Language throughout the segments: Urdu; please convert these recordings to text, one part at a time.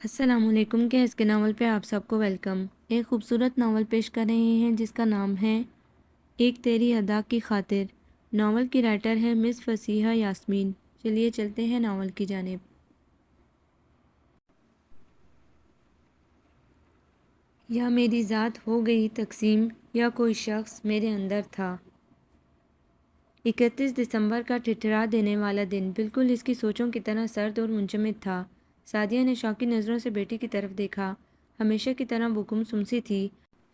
السلام علیکم کے اس کے ناول پہ آپ سب کو ویلکم۔ ایک خوبصورت ناول پیش کر رہے ہیں جس کا نام ہے ایک تیری ادا کی خاطر۔ ناول کی رائٹر ہے مس فصیحہ یاسمین۔ چلیے چلتے ہیں ناول کی جانب۔ یا میری ذات ہو گئی تقسیم یا کوئی شخص میرے اندر تھا۔ 31 دسمبر کا ٹھٹھرا دینے والا دن بالکل اس کی سوچوں کی طرح سرد اور منجمد تھا۔ سعدیہ نے شوقی نظروں سے بیٹی کی طرف دیکھا۔ ہمیشہ کی طرح وہ گمسم سی تھی۔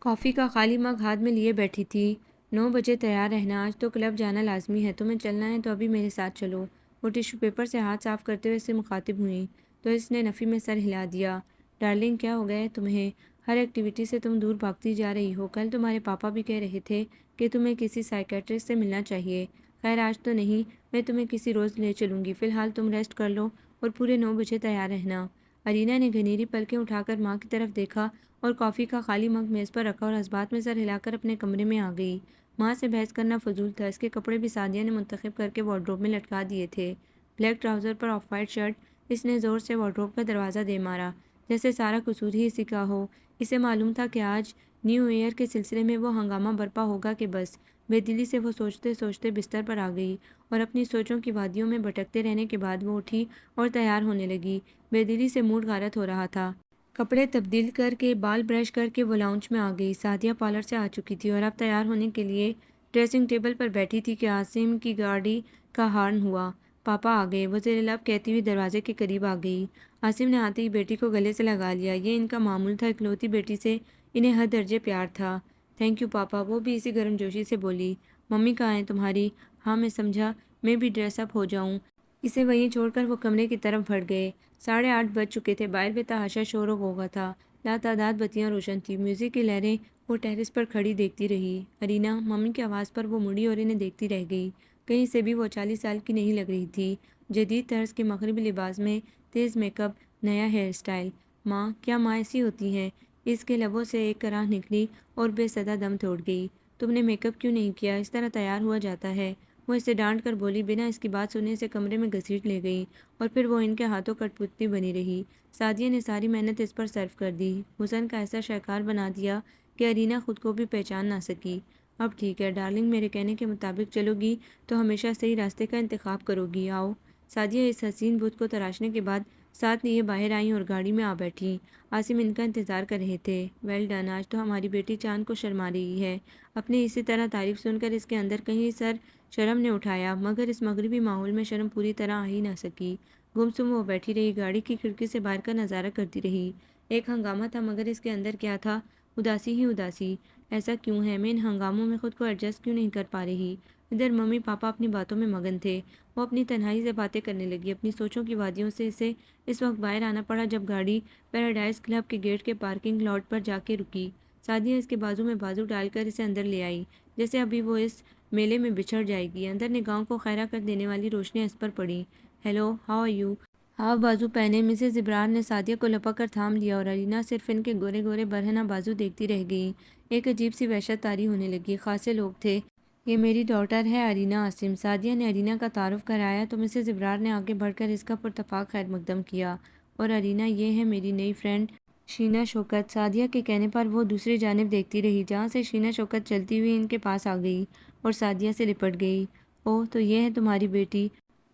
کافی کا خالی مگ ہاتھ میں لیے بیٹھی تھی۔ 9 بجے تیار رہنا، آج تو کلب جانا لازمی ہے، تمہیں چلنا ہے تو ابھی میرے ساتھ چلو۔ وہ ٹیشو پیپر سے ہاتھ صاف کرتے ہوئے اس سے مخاطب ہوئیں تو اس نے نفی میں سر ہلا دیا۔ ڈارلنگ کیا ہو گیا ہے تمہیں؟ ہر ایکٹیویٹی سے تم دور بھاگتی جا رہی ہو۔ کل تمہارے پاپا بھی کہہ رہے تھے کہ تمہیں کسی سائیکیٹرسٹ سے ملنا چاہیے۔ خیر آج تو نہیں، میں تمہیں کسی روز لے چلوں گی، فی الحال تم ریسٹ کر لو اور پورے 9 بجے تیار رہنا۔ ارینا نے گھنیری پلکیں اٹھا کر ماں کی طرف دیکھا اور کافی کا خالی مگ میز پر رکھا اور حسبات میں سر ہلا کر اپنے کمرے میں آ گئی۔ ماں سے بحث کرنا فضول تھا، اس کے کپڑے بھی سعدیہ نے منتخب کر کے وارڈروب میں لٹکا دیے تھے۔ بلیک ٹراؤزر پر آف وائٹ شرٹ، اس نے زور سے وارڈروب کا دروازہ دے مارا، جیسے سارا قصور ہی اسی کا ہو۔ اسے معلوم تھا کہ آج نیو ایئر کے سلسلے میں وہ ہنگامہ برپا ہوگا کہ بس۔ بے دلی سے وہ سوچتے سوچتے بستر پر آ گئی اور اپنی سوچوں کی وادیوں میں بھٹکتے رہنے کے بعد وہ اٹھی اور تیار ہونے لگی۔ بے دلی سے موڈ غارت ہو رہا تھا۔ کپڑے تبدیل کر کے بال برش کر کے وہ لاؤنج میں آ گئی۔ سعدیہ پارلر سے آ چکی تھی اور اب تیار ہونے کے لیے ڈریسنگ ٹیبل پر بیٹھی تھی کہ عاصم کی گاڑی کا ہارن ہوا۔ پاپا آ گئے، وہ زیر لب کہتی ہوئی دروازے کے قریب آ گئی۔ عاصم نے آتے ہی بیٹی کو گلے سے لگا لیا۔ یہ ان کا معمول تھا، اکلوتی بیٹی سے انہیں حد درجے پیار تھا۔ تھینک یو پاپا، وہ بھی اسی گرم جوشی سے بولی۔ ممی کہاں ہیں تمہاری؟ ہاں میں سمجھا میں بھی ڈریس اپ ہو جاؤں۔ اسے وہیں چھوڑ کر وہ کمرے کی طرف بڑھ گئے۔ 8:30 بج چکے تھے، باہر بے تحاشا شور و غوغا تھا۔ لاتعداد بتیاں روشن تھیں، میوزک کی لہریں وہ ٹیرس پر کھڑی دیکھتی رہی۔ ارینا، ممی کی آواز پر وہ مڑی اور انہیں دیکھتی رہ گئی۔ کہیں سے بھی وہ 40 سال کی نہیں لگ رہی تھی۔ جدید طرز کے مغربی لباس میں تیز میک اپ، نیا ہیئر اسٹائل۔ ماں، کیا ماں ایسی ہوتی ہیں؟ اس کے لبوں سے ایک کرا نکلی اور بے صدا دم توڑ گئی۔ تم نے میک اپ کیوں نہیں کیا؟ اس طرح تیار ہوا جاتا ہے؟ وہ اسے ڈانٹ کر بولی، بنا اس کی بات سننے سے کمرے میں گھسیٹ لے گئی اور پھر وہ ان کے ہاتھوں کٹ پتلی بنی رہی۔ سعدیہ نے ساری محنت اس پر صرف کر دی، حسن کا ایسا شاہکار بنا دیا کہ ارینا خود کو بھی پہچان نہ سکی۔ اب ٹھیک ہے ڈارلنگ، میرے کہنے کے مطابق چلو گی تو ہمیشہ صحیح راستے کا انتخاب کرو گی، آؤ۔ سعدیہ اس حسین بت کو تراشنے کے بعد ساتھ لیے باہر آئیں اور گاڑی میں آ بیٹھیں۔ عاصم ان کا انتظار کر رہے تھے۔ ویل ڈن، آج تو ہماری بیٹی چاند کو شرما رہی ہے۔ اپنی اسی طرح تعریف سن کر اس کے اندر کہیں سر شرم نے اٹھایا، مگر اس مغربی ماحول میں شرم پوری طرح آ ہی نہ سکی۔ گمسم وہ بیٹھی رہی، گاڑی کی کھڑکی سے باہر کا نظارہ کرتی رہی۔ ایک ہنگامہ تھا مگر اس کے اندر کیا تھا؟ اداسی ہی اداسی۔ ایسا کیوں ہے؟ میں ان ہنگاموں میں خود کو ایڈجسٹ کیوں نہیں کر پا رہی؟ ادھر ممی پاپا اپنی باتوں میں مگن تھے۔ وہ اپنی تنہائی سے باتیں کرنے لگی، اپنی سوچوں کی وادیوں سے۔ اسے اس وقت باہر آنا پڑا جب گاڑی پیراڈائز کلب کے گیٹ کے پارکنگ لاٹ پر جا کے رکی۔ سعدیہ اس کے بازو میں بازو ڈال کر اسے اندر لے آئی، جیسے ابھی وہ اس میلے میں بچھڑ جائے گی۔ اندر نگاہوں کو خیرہ کر دینے والی روشنیاں اس پر پڑیں۔ Hello, how are you? Half بازو پہنے مسز ابرار نے سعدیہ کو لپک کر تھام لیا اور ارینا صرف ان کے گورے گورے برہنہ بازو دیکھتی رہ گئی۔ ایک عجیب سی وحشت طاری ہونے لگی۔ خاصے لوگ تھے۔ یہ میری ڈاٹر ہے ارینا عاصم۔ سعدیہ نے ارینا کا تعارف کرایا تو مسز ابرار نے آگے بڑھ کر اس کا پرتفاق خیر مقدم کیا۔ اور ارینا، یہ ہے میری نئی فرینڈ شینا شوکت۔ سعدیہ کے کہنے پر وہ دوسری جانب دیکھتی رہی، جہاں سے شینا شوکت چلتی ہوئی ان کے پاس آ گئی اور سعدیہ سے لپٹ گئی۔ اوہ، تو یہ ہے تمہاری بیٹی؟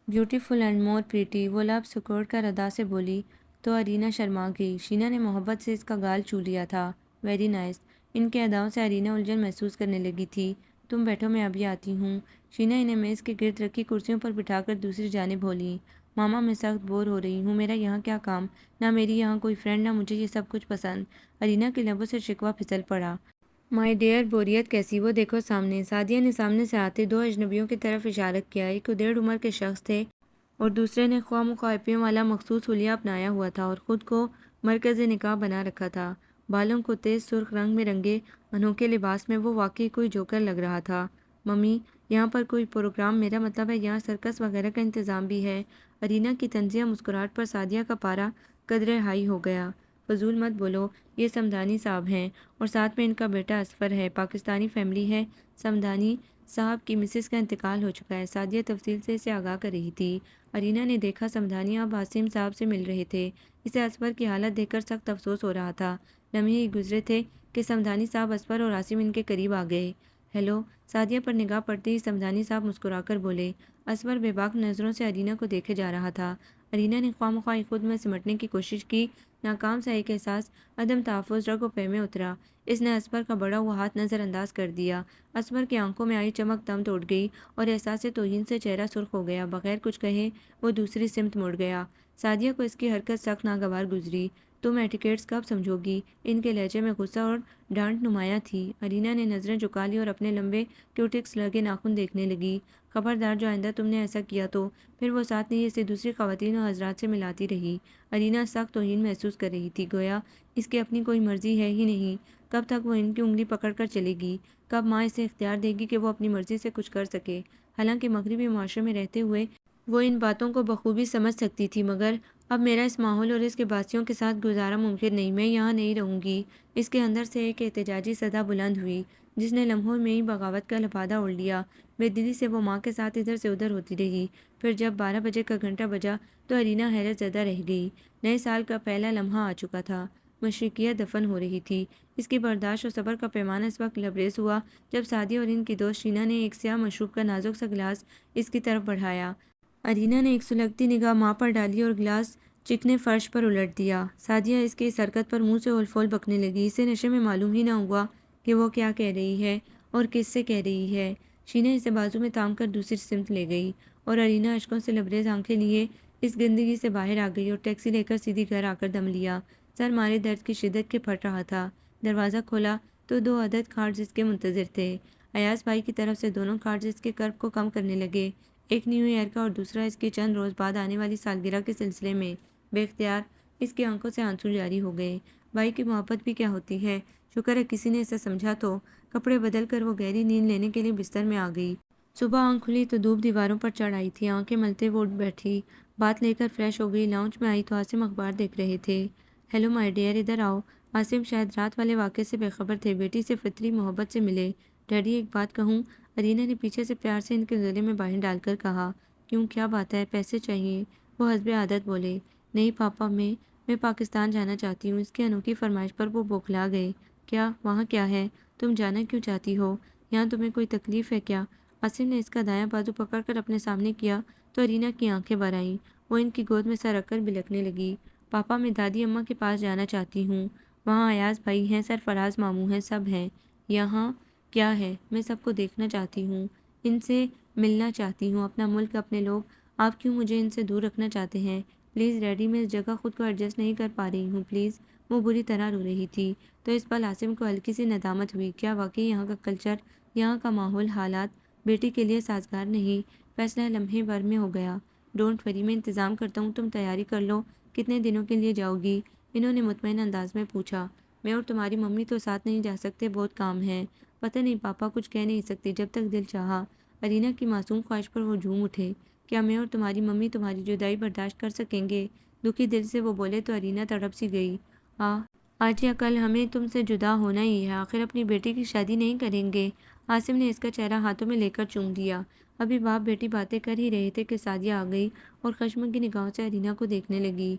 بیوٹیفل اینڈ مور پریٹی، وہ لب سکوڑ کر ادا سے بولی تو ارینا شرما گئی۔ شینا نے محبت سے اس کا گال چو لیا تھا۔ Very nice. ان کے اداؤں سے ارینا الجھن محسوس کرنے لگی تھی۔ تم بیٹھو، میں ابھی آتی ہوں۔ شینا انہیں میز کے گرد رکھی کرسیوں پر بٹھا کر دوسری جانب بولی، ماما میں سخت بور ہو رہی ہوں، میرا یہاں کیا کام؟ نہ میری یہاں کوئی فرینڈ، نہ مجھے یہ سب کچھ پسند۔ ارینا کے لبوں سے شکوہ پھسل پڑا۔ مائی ڈیئر، بوریت کیسی؟ وہ دیکھو سامنے۔ سعدیہ نے سامنے سے آتے 2 اجنبیوں کی طرف اشارہ کیا۔ ایک ادھیڑ عمر کے شخص تھے اور دوسرے نے خواہ مخالفیوں والا مخصوص حلیہ اپنایا ہوا تھا اور خود کو مرکز نکاح بنا رکھا تھا۔ بالوں کو تیز سرخ رنگ میں رنگے انوکھے لباس میں وہ واقعی کوئی جوکر لگ رہا تھا۔ ممی، یہاں پر کوئی پروگرام؟ میرا مطلب ہے یہاں سرکس وغیرہ کا انتظام بھی ہے؟ ارینا کی طنزیہ مسکراہٹ پر سعدیہ کا پارا قدرے ہائی ہو گیا۔ فضول مت بولو، یہ سمدھانی صاحب ہیں اور ساتھ میں ان کا بیٹا اصفر ہے، پاکستانی فیملی ہے۔ سمدھانی صاحب کی مسز کا انتقال ہو چکا ہے۔ سعدیہ تفصیل سے اسے آگاہ کر رہی تھی۔ ارینا نے دیکھا سمدھانی اب عاصم صاحب سے مل رہے تھے۔ اسے اصفر کی حالت دیکھ کر سخت افسوس ہو رہا تھا۔ لمحے ہی گزرے تھے کہ سمدھانی صاحب اصفر اور عاصم ان کے قریب آ گئے۔ ہیلو، سعدیہ پر نگاہ پڑتے ہی سمدھانی صاحب مسکرا کر بولے۔ اصفر بے باک نظروں سے ارینا کو دیکھے جا رہا تھا۔ ارینا نے خواہ مخواہ خود میں سمٹنے کی کوشش کی۔ ناکام سا ایک احساس عدم تحفظ رگ و پے میں اترا۔ اس نے اصفر کا بڑا ہوا ہاتھ نظر انداز کر دیا۔ اصفر کی آنکھوں میں آئی چمک دم توڑ گئی اور احساس توہین سے چہرہ سرخ ہو گیا۔ بغیر کچھ کہے وہ دوسری سمت مڑ گیا۔ سعدیہ کو اس کی حرکت سخت ناگوار گزری۔ تم ایٹیکیٹس کب سمجھو گی؟ ان کے لہجے میں غصہ اور ڈانٹ نمایاں تھی۔ ارینا نے نظریں جھکا لی اور اپنے لمبے کیوٹکس لگے ناخن دیکھنے لگی۔ خبردار، جو آئندہ تم نے ایسا کیا تو پھر وہ ساتھ نہیں اسے دوسری خواتین اور حضرات سے ملاتی رہی۔ ارینا سخت توہین محسوس کر رہی تھی، گویا اس کی اپنی کوئی مرضی ہے ہی نہیں۔ کب تک وہ ان کی انگلی پکڑ کر چلے گی؟ کب ماں اسے اختیار دے گی کہ وہ اپنی مرضی سے کچھ کر سکے؟ حالانکہ مغربی معاشرے میں رہتے ہوئے وہ ان باتوں کو بخوبی سمجھ سکتی تھی، مگر اب میرا اس ماحول اور اس کے باسیوں کے ساتھ گزارا ممکن نہیں، میں یہاں نہیں رہوں گی۔ اس کے اندر سے ایک احتجاجی صدا بلند ہوئی جس نے لمحوں میں ہی بغاوت کا لبادہ اوڑھ لیا۔ بے دلی سے وہ ماں کے ساتھ ادھر سے ادھر ہوتی رہی۔ پھر جب 12 بجے کا گھنٹہ بجا تو ارینا حیرت زدہ رہ گئی۔ نئے سال کا پہلا لمحہ آ چکا تھا۔ مشرقیہ دفن ہو رہی تھی۔ اس کی برداشت اور صبر کا پیمانہ اس وقت لبریز ہوا جب سعدیہ اور ان کی دوست شینا نے ایک سیاہ مشروب کا نازک سا گلاس اس کی طرف بڑھایا۔ ارینا نے ایک سلگتی نگاہ ماں پر ڈالی اور گلاس چکنے فرش پر الٹ دیا۔ سعدیہ اس کی اس حرکت پر منہ سے اول پھول بکنے لگی۔ اسے نشے میں معلوم ہی نہ ہوا کہ وہ کیا کہہ رہی ہے اور کس سے کہہ رہی ہے۔ شینا اسے بازو میں تام کر دوسری سمت لے گئی اور ارینا اشکوں سے لبریز آنکھیں لیے اس گندگی سے باہر آ گئی اور ٹیکسی لے کر سیدھی گھر آ کر دم لیا۔ سر مارے درد کی شدت کے پھٹ رہا تھا۔ دروازہ کھولا تو 2 عدد کارڈز اس کے منتظر تھے۔ ایاز بھائی کی طرف سے دونوں کارڈز اس کے کرب کو کم کرنے لگے، ایک نیو ایئر کا اور دوسرا اس کی چند روز بعد آنے والی سالگرہ کے سلسلے میں۔ بے اختیار اس کی آنکھوں سے آنسو جاری ہو گئے۔ بھائی کی محبت بھی کیا ہوتی ہے، شکر ہے کسی نے اسے سمجھا تو۔ کپڑے بدل کر وہ گہری نیند لینے کے لیے بستر میں آ گئی۔ صبح آنکھ کھلی تو دھوپ دیواروں پر چڑھ آئی تھی۔ آنکھیں ملتے وہ اٹھ بیٹھی، بات لے کر فریش ہو گئی۔ لاؤنج میں آئی تو عاصم اخبار دیکھ رہے تھے۔ ہیلو مائی ڈیئر، ادھر آؤ۔ عاصم شاید رات والے واقعے سے بے خبر تھے۔ بیٹی سے فطری محبت سے ملے۔ ڈیڈی ایک بات کہوں؟ ارینا نے پیچھے سے پیار سے ان کے گلے میں باہیں ڈال کر کہا۔ کیوں، کیا بات ہے؟ پیسے چاہیے؟ وہ حسب عادت بولے۔ نہیں پاپا، میں پاکستان جانا چاہتی ہوں۔ اس کی انوکھی فرمائش پر وہ بوکھلا گئے۔ کیا؟ وہاں کیا ہے؟ تم جانا کیوں چاہتی ہو؟ یہاں تمہیں کوئی تکلیف ہے کیا؟ عاصم نے اس کا دایاں بازو پکڑ کر اپنے سامنے کیا تو ارینا کی آنکھیں بھر آئیں۔ وہ ان کی گود میں سر رکھ کر بلکنے لگی۔ پاپا، میں دادی اماں کے پاس جانا چاہتی ہوں۔ وہاں ایاز بھائی ہیں، سرفراز ماموں ہیں، سب ہیں۔ یہاں کیا ہے؟ میں سب کو دیکھنا چاہتی ہوں، ان سے ملنا چاہتی ہوں۔ اپنا ملک، اپنے لوگ، آپ کیوں مجھے ان سے دور رکھنا چاہتے ہیں؟ پلیز ڈیڈی، میں اس جگہ خود کو ایڈجسٹ نہیں کر پا رہی ہوں، پلیز۔ وہ بری طرح رو رہی تھی تو اس پل عاصم کو ہلکی سی ندامت ہوئی۔ کیا واقعی یہاں کا کلچر، یہاں کا ماحول، حالات بیٹی کے لیے سازگار نہیں؟ فیصلہ لمحے بھر میں ہو گیا۔ ڈونٹ وری، میں انتظام کرتا ہوں، تم تیاری کر لو۔ کتنے دنوں کے لیے جاؤ گی؟ انہوں نے مطمئن انداز میں پوچھا۔ میں اور تمہاری ممی تو ساتھ نہیں جا سکتے، بہت کام ہے۔ پتہ نہیں پاپا، کچھ کہہ نہیں سکتے، جب تک دل چاہا۔ ارینا کی معصوم خواہش پر وہ جھوم اٹھے۔ کیا میں اور تمہاری ممی تمہاری جدائی برداشت کر سکیں گے؟ دکھی دل سے وہ بولے تو ارینا تڑپ سی گئی۔ آج یا کل ہمیں تم سے جدا ہونا ہی ہے، آخر اپنی بیٹی کی شادی نہیں کریں گے؟ عاصم نے اس کا چہرہ ہاتھوں میں لے کر چوم دیا۔ ابھی باپ بیٹی باتیں کر ہی رہے تھے کہ سعدیہ آ گئی اور خشم کی نگاہوں سے ارینا کو دیکھنے لگی۔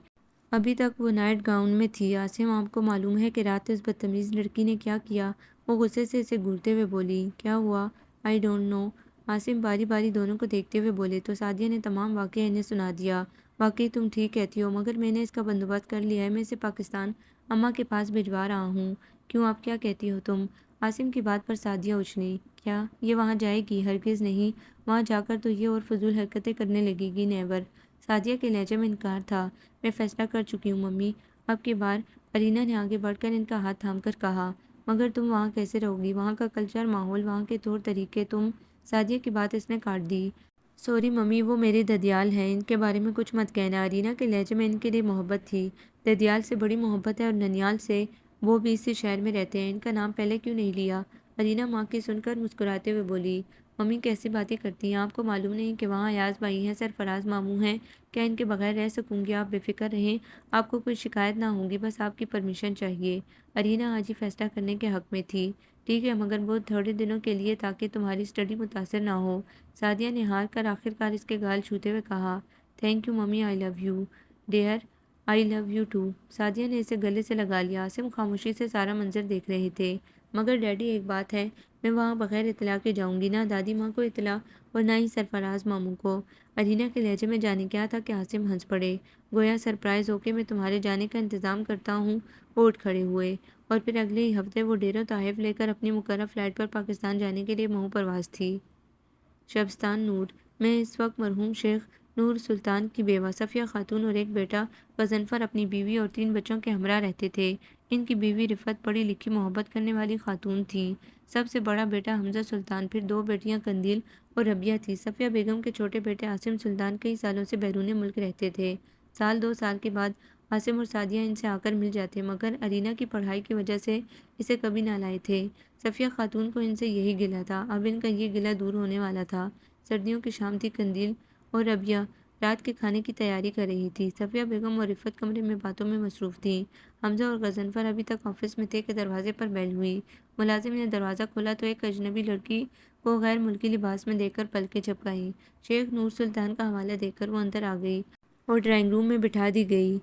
ابھی تک وہ نائٹ گاؤن میں تھی۔ عاصم، آپ کو معلوم ہے کہ رات اس بدتمیز لڑکی نے کیا کیا؟ وہ غصے سے اسے گھورتے ہوئے بولی۔ کیا ہوا؟ I don't know. عاصم باری باری دونوں کو دیکھتے ہوئے بولے تو سعدیہ نے تمام واقعہ انہیں سنا دیا۔ واقعی تم ٹھیک کہتی ہو، مگر میں نے اس کا بندوبست کر لیا ہے، میں اسے پاکستان اماں کے پاس بھجوا رہا ہوں۔ کیوں، آپ کیا کہتی ہو تم؟ عاصم کی بات پر سعدیہ اچھلی۔ کیا یہ وہاں جائے گی؟ ہرگز نہیں، وہاں جا کر تو یہ اور فضول حرکتیں کرنے لگے گی، نیور۔ سعدیہ کے لہجے میں انکار تھا۔ میں فیصلہ کر چکی ہوں ممی، اب کی بار۔ ارینا نے آگے بڑھ کر ان کا ہاتھ تھام کر کہا۔ مگر تم وہاں کیسے رہو گی؟ وہاں کا کلچر، ماحول، وہاں کے طور طریقے، تم… سعدیہ کی بات اس نے کاٹ دی۔ سوری ممی، وہ میرے ددیال ہیں، ان کے بارے میں کچھ مت کہنا۔ ارینا کے لہجے میں ان کے لیے محبت تھی۔ ددیال سے بڑی محبت ہے اور ننیال سے، وہ بھی اسی شہر میں رہتے ہیں، ان کا نام پہلے کیوں نہیں لیا؟ ارینا ماں کی سن کر مسکراتے ہوئے بولی۔ ممی کیسی باتیں کرتی ہیں، آپ کو معلوم نہیں کہ وہاں ایاز بھائی ہیں، سرفراز ماموں ہیں؟ کیا ان کے بغیر رہ سکوں گی؟ آپ بے فکر رہیں، آپ کو کوئی شکایت نہ ہوگی، بس آپ کی پرمیشن چاہیے۔ ارینا آج ہی فیصلہ کرنے کے حق میں تھی۔ ٹھیک ہے مگر وہ تھوڑے دنوں کے لیے تاکہ تمہاری اسٹڈی متاثر نہ ہو۔ سعدیہ نے ہار کر آخرکار اس کے گال چھوتے ہوئے کہا، thank you mummy, I love you dear, I love you too. Saadia نے اسے گلے سے لگا لیا۔ عاصم خاموشی سے سارا منظر دیکھ رہے تھے۔ مگر ڈیڈی ایک بات ہے، میں وہاں بغیر اطلاع کے جاؤں گی، نہ دادی ماں کو اطلاع اور نہ ہی سرفراز ماموں کو۔ ارینا کے لہجے میں جانے کیا تھا کہ عاصم ہنس پڑے۔ گویا سرپرائز ہو کے میں تمہارے جانے کا انتظام کرتا ہوں۔ وہ اٹھ کھڑے ہوئے اور پھر اگلے ہی ہفتے وہ ڈیرو تحائف لے کر اپنی مقررہ فلائٹ پر پاکستان جانے کے لیے منہ پرواز تھی۔ شبستان نور میں اس وقت مرحوم شیخ نور سلطان کی بیوہ صفیہ خاتون اور ایک بیٹا غضنفر اپنی بیوی اور 3 بچوں کے ہمراہ رہتے تھے۔ ان کی بیوی رفعت پڑھی لکھی محبت کرنے والی خاتون تھیں۔ سب سے بڑا بیٹا حمزہ سلطان، پھر 2 بیٹیاں قندیل اور ربیہ تھی۔ صفیہ بیگم کے چھوٹے بیٹے عاصم سلطان کئی سالوں سے بیرون ملک رہتے تھے۔ سال 2 سال کے بعد عاصم اور سعدیہ ان سے آ کر مل جاتے، مگر ارینا کی پڑھائی کی وجہ سے اسے کبھی نہ لائے تھے۔ صفیہ خاتون کو ان سے یہی گلہ تھا۔ اب ان کا یہ گلہ دور ہونے والا تھا۔ سردیوں کی شام تھی۔ قندیل اور ربیہ رات کے کھانے کی تیاری کر رہی تھی۔ صفیہ بیگم اور رفعت کمرے میں باتوں میں مصروف تھیں۔ حمزہ اور غضنفر ابھی تک آفس میں تھے کہ دروازے پر بیل ہوئی۔ ملازم نے دروازہ کھولا تو ایک اجنبی لڑکی کو غیر ملکی لباس میں دیکھ کر پلکیں جھپکائیں۔ شیخ نور سلطان کا حوالہ دے کر وہ اندر آ گئی اور ڈرائنگ روم میں بٹھا دی گئی۔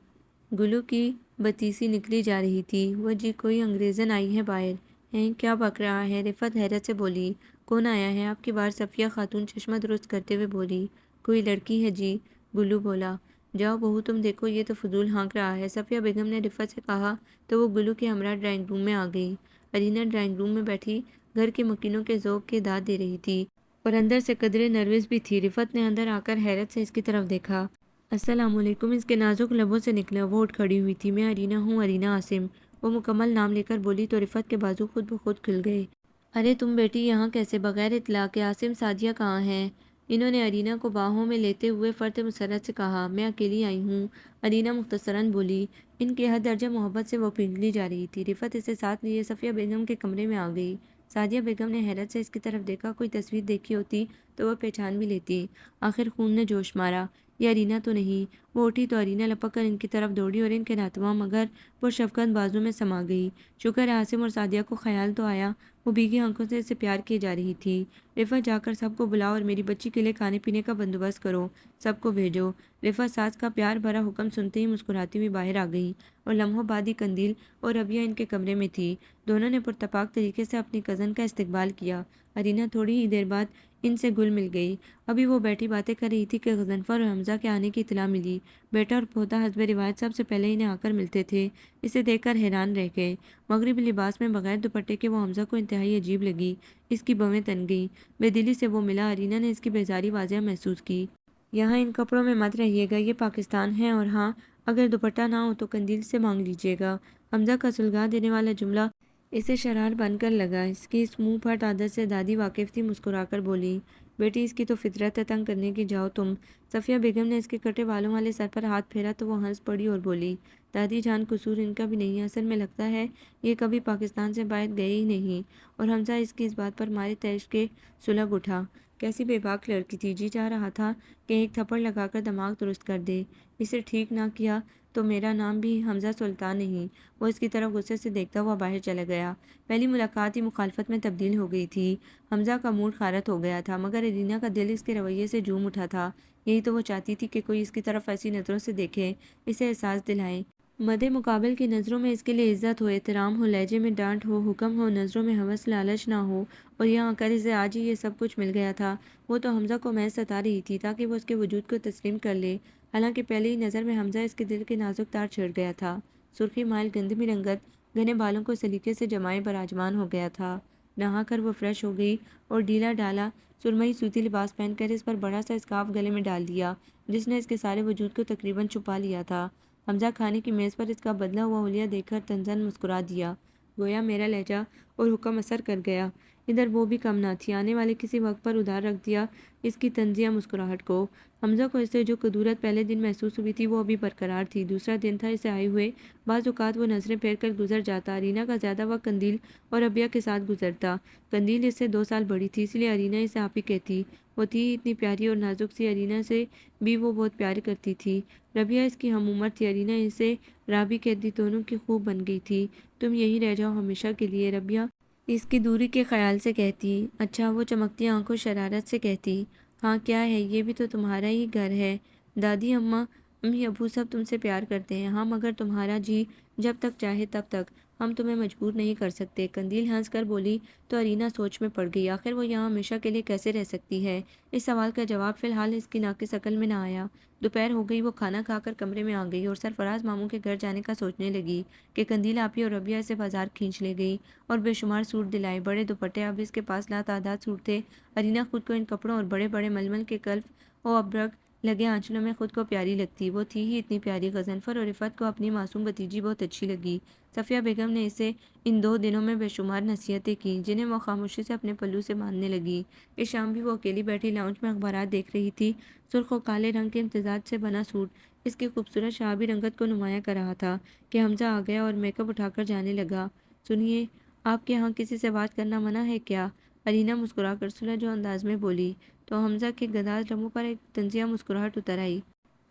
گلو کی بتیسی نکلی جا رہی تھی۔ وہ جی کوئی انگریزن آئی ہے باہر؟ ہیں کیا بک رہا ہے؟ رفعت حیرت سے بولی۔ کون آیا ہے آپ کی بار؟ صفیہ خاتون چشمہ درست کرتے ہوئے بولی۔ کوئی لڑکی ہے جی، گلو بولا۔ جاؤ بہو تم دیکھو، یہ تو فضول ہانک رہا ہے، صفیہ بیگم نے رفعت سے کہا تو وہ گلو کے ہمراہ ڈرائنگ روم میں آ گئی۔ ارینا ڈرائنگ روم میں بیٹھی گھر کے مکینوں کے ذوق کی داد دے رہی تھی اور اندر سے قدرے نروس بھی تھی۔ رفعت نے اندر آ کر حیرت سے اس کی طرف دیکھا۔ السلام علیکم، اس کے نازک لبوں سے نکلا۔ وہ اٹھ کھڑی ہوئی تھی۔ میں ارینا ہوں، ارینا عاصم۔ وہ مکمل نام لے کر بولی تو رفعت کے بازو خود بخود کھل گئے۔ ارے تم بیٹی یہاں کیسے بغیر اطلاع کے؟ عاصم سعدیہ کہاں ہیں؟ انہوں نے ارینا کو باہوں میں لیتے ہوئے فرط مسرت سے کہا۔ میں اکیلی آئی ہوں، ارینا مختصراً بولی۔ ان کی حد درجہ محبت سے وہ پگھلی جا رہی تھی۔ رفعت اسے ساتھ لیے صفیہ بیگم کے کمرے میں آ گئی۔ سعدیہ بیگم نے حیرت سے اس کی طرف دیکھا۔ کوئی تصویر دیکھی ہوتی تو وہ پہچان بھی لیتی۔ آخر خون نے جوش مارا، یہ ارینا تو نہیں؟ وہ اٹھی تو ارینا لپک کر ان کی طرف دوڑی اور ان کے ناتواں مگر پرشفقت بازو میں سما گئی۔ شکر ہے عاصم اور سعدیہ کو خیال تو آیا۔ وہ بھیگی آنکھوں سے اسے پیار کیے جا رہی تھی۔ رفعت جا کر سب کو بلاؤ اور میری بچی کے لیے کھانے پینے کا بندوبست کرو، سب کو بھیجو۔ رفعت ساس کا پیار بھرا حکم سنتے ہی مسکراتی ہوئی باہر آ گئی اور لمحوں بعد ہی قندیل اور ربیہ ان کے کمرے میں تھی۔ دونوں نے پرتپاک طریقے سے اپنی کزن کا استقبال کیا۔ ارینا تھوڑی ہی دیر بعد ان سے گل مل گئی۔ ابھی وہ بیٹھی باتیں کر رہی تھی کہ غضنفر اور حمزہ کے آنے کی اطلاع ملی۔ بیٹا اور پوتا حسب روایت سب سے پہلے انہیں آ کر ملتے تھے۔ اسے دیکھ کر حیران رہ گئے۔ مغربی لباس میں بغیر دوپٹے کے وہ حمزہ کو انتہائی عجیب لگی۔ اس کی بویں تن گئیں۔ بے دلی سے وہ ملا۔ ارینا نے اس کی بیزاری واضح محسوس کی۔ یہاں ان کپڑوں میں مت رہیے گا، یہ پاکستان ہے، اور ہاں اگر دوپٹہ نہ ہو تو قندیل سے مانگ لیجیے گا۔ حمزہ کا سلگا دینے والا جملہ اسے شرار بن کر لگا۔ اس کی اس منہ پھٹ عادت سے دادی واقف تھی۔ مسکرا کر بولی، بیٹی اس کی تو فطرت ہے تنگ کرنے کی، جاؤ تم۔ صفیہ بیگم نے اس کے کٹے بالوں والے سر پر ہاتھ پھیرا تو وہ ہنس پڑی اور بولی، دادی جان قصور ان کا بھی نہیں ہے، اصل میں لگتا ہے یہ کبھی پاکستان سے باہر گئے ہی نہیں۔ اور حمزہ اس کی اس بات پر مارے تیش کے سلگ اٹھا۔ کیسی بے باک لڑکی تھی، جی چاہ رہا تھا کہ ایک تھپڑ لگا کر دماغ درست کر دے۔ اسے ٹھیک نہ کیا تو میرا نام بھی حمزہ سلطان نہیں۔ وہ اس کی طرف غصے سے دیکھتا ہوا باہر چلا گیا۔ پہلی ملاقات ہی مخالفت میں تبدیل ہو گئی تھی۔ حمزہ کا موڈ خارت ہو گیا تھا، مگر ارینا کا دل اس کے رویے سے جھوم اٹھا تھا۔ یہی تو وہ چاہتی تھی کہ کوئی اس کی طرف ایسی نظروں سے دیکھے، اسے احساس دلائے۔ مد مقابل کی نظروں میں اس کے لیے عزت ہو، احترام ہو، لہجے میں ڈانٹ ہو، حکم ہو، نظروں میں ہوس لالچ نہ ہو، اور یہاں آ کر اسے آج ہی یہ سب کچھ مل گیا تھا۔ وہ تو حمزہ کو محض ستا رہی تھی تاکہ وہ اس کے وجود کو تسلیم کر لے، حالانکہ پہلی ہی نظر میں حمزہ اس کے دل کے نازک تار چھیڑ گیا تھا۔ سرخی مائل گندمی رنگت گھنے بالوں کو سلیقے سے جمائے براجمان ہو گیا تھا۔ نہا کر وہ فریش ہو گئی اور ڈھیلا ڈالا سرمئی سوتی لباس پہن کر اس پر بڑا سا اسکارف گلے میں ڈال دیا جس نے اس کے سارے وجود کو تقریباً چھپا لیا تھا۔ حمزہ کھانے کی میز پر اس کا بدلا ہوا حلیہ دیکھ کر تنزن مسکرا دیا، گویا میرا لہجہ اور حکم اثر کر گیا۔ ادھر وہ بھی کم نہ تھی، آنے والے کسی وقت پر ادھار رکھ دیا اس کی طنزیہ مسکراہٹ کو۔ حمزہ کو اس سے جو کدورت پہلے دن محسوس ہوئی تھی وہ ابھی برقرار تھی۔ دوسرا دن تھا اسے آئے ہوئے، بعض اوقات وہ نظریں پھیر کر گزر جاتا۔ ارینا کا زیادہ وقت قندیل اور ربیہ کے ساتھ گزرتا۔ قندیل اس سے 2 سال بڑی تھی، اس لیے ارینا اسے آپی کہتی۔ وہ تھی اتنی پیاری اور نازک سی، ارینا سے بھی وہ بہت پیار کرتی تھی۔ ربیہ اس کی ہم عمر تھی، ارینا اسے رابی کہتی، دونوں کی خوب بن گئی تھی۔ تم یہیں رہ جاؤ ہمیشہ کے لیے، ربیہ اس کی دوری کے خیال سے کہتی۔ اچھا، وہ چمکتی آنکھوں شرارت سے کہتی۔ ہاں کیا ہے، یہ بھی تو تمہارا ہی گھر ہے۔ دادی اماں امی ابو سب تم سے پیار کرتے ہیں۔ ہاں مگر تمہارا جی جب تک چاہے تب تک، ہم تمہیں مجبور نہیں کر سکتے۔ قندیل ہنس کر بولی تو ارینا سوچ میں پڑ گئی، آخر وہ یہاں ہمیشہ کے لیے کیسے رہ سکتی ہے؟ اس سوال کا جواب فی الحال اس کی ناقص عقل میں نہ آیا۔ دوپہر ہو گئی، وہ کھانا کھا کر کمرے میں آ گئی اور سرفراز ماموں کے گھر جانے کا سوچنے لگی کہ قندیل آپی اور ربیہ سے بازار کھینچ لے گئی اور بے شمار سوٹ دلائے، بڑے دوپٹے، اب اس کے پاس لاتعداد سوٹ تھے۔ ارینا خود کو ان کپڑوں اور بڑے بڑے ململ کے کلف و ابرق لگے آنچلوں میں خود کو پیاری لگتی۔ وہ تھی ہی اتنی پیاری۔ غضنفر اور عفت کو اپنی معصوم بھتیجی بہت اچھی لگی۔ صفیہ بیگم نے اسے ان 2 دنوں میں بے شمار نصیحتیں کیں جنہیں وہ خاموشی سے اپنے پلو سے باندھنے لگی۔ اس شام بھی وہ اکیلی بیٹھی لاؤنج میں اخبارات دیکھ رہی تھی۔ سرخ و کالے رنگ کے امتزاج سے بنا سوٹ اس کی خوبصورت شعابی رنگت کو نمایاں کر رہا تھا کہ حمزہ آ گیا اور میک اپ اٹھا کر جانے لگا۔ سنیے، آپ کے ہاں کسی سے بات کرنا منع ہے کیا؟ ارینا مسکرا کر سلجھو انداز میں بولی تو حمزہ کے گداز لبوں پر ایک طنزیہ مسکراہٹ اتر آئی۔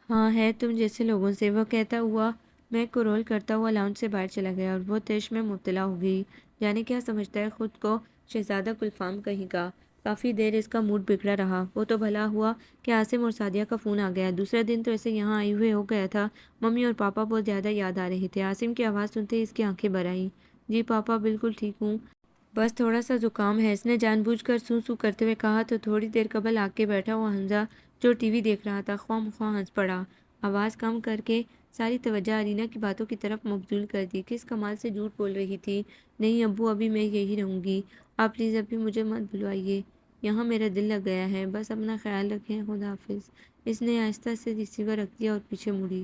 ہاں ہے تم جیسے لوگوں سے، وہ کہتا ہوا میک کو رول کرتا ہوا لاؤنج سے باہر چلا گیا اور وہ تیش میں مبتلا ہو گئی۔ جانے کیا سمجھتا ہے خود کو شہزادہ گلفام کہیں کا۔ کافی دیر اس کا موڈ بگڑا رہا۔ وہ تو بھلا ہوا کہ عاصم اور سعدیہ کا فون آ گیا۔ دوسرا دن تو اسے یہاں آئے ہوئے ہو گیا تھا۔ ممی اور پاپا بہت زیادہ یاد آ رہے تھے۔ عاصم کی آواز سنتے ہی اس کی آنکھیں بھر آئیں۔ جی پاپا بالکل ٹھیک ہوں، بس تھوڑا سا زکام ہے، اس نے جان بوجھ کر سوں سوں کرتے ہوئے کہا تو تھوڑی دیر قبل آ کے بیٹھا ہوا حمزہ جو ٹی وی دیکھ رہا تھا خواہ مخواہ ہنس پڑا۔ آواز کم کر کے ساری توجہ ارینا کی باتوں کی طرف مبذول کر دی۔ کس کمال سے جھوٹ بول رہی تھی۔ نہیں ابو، ابھی میں یہی رہوں گی، آپ پلیز ابھی مجھے مت بلوائیے، یہاں میرا دل لگ گیا ہے، بس اپنا خیال رکھیں، خدا حافظ۔ اس نے آہستہ سے ریسیور رکھ دیا اور پیچھے مڑی۔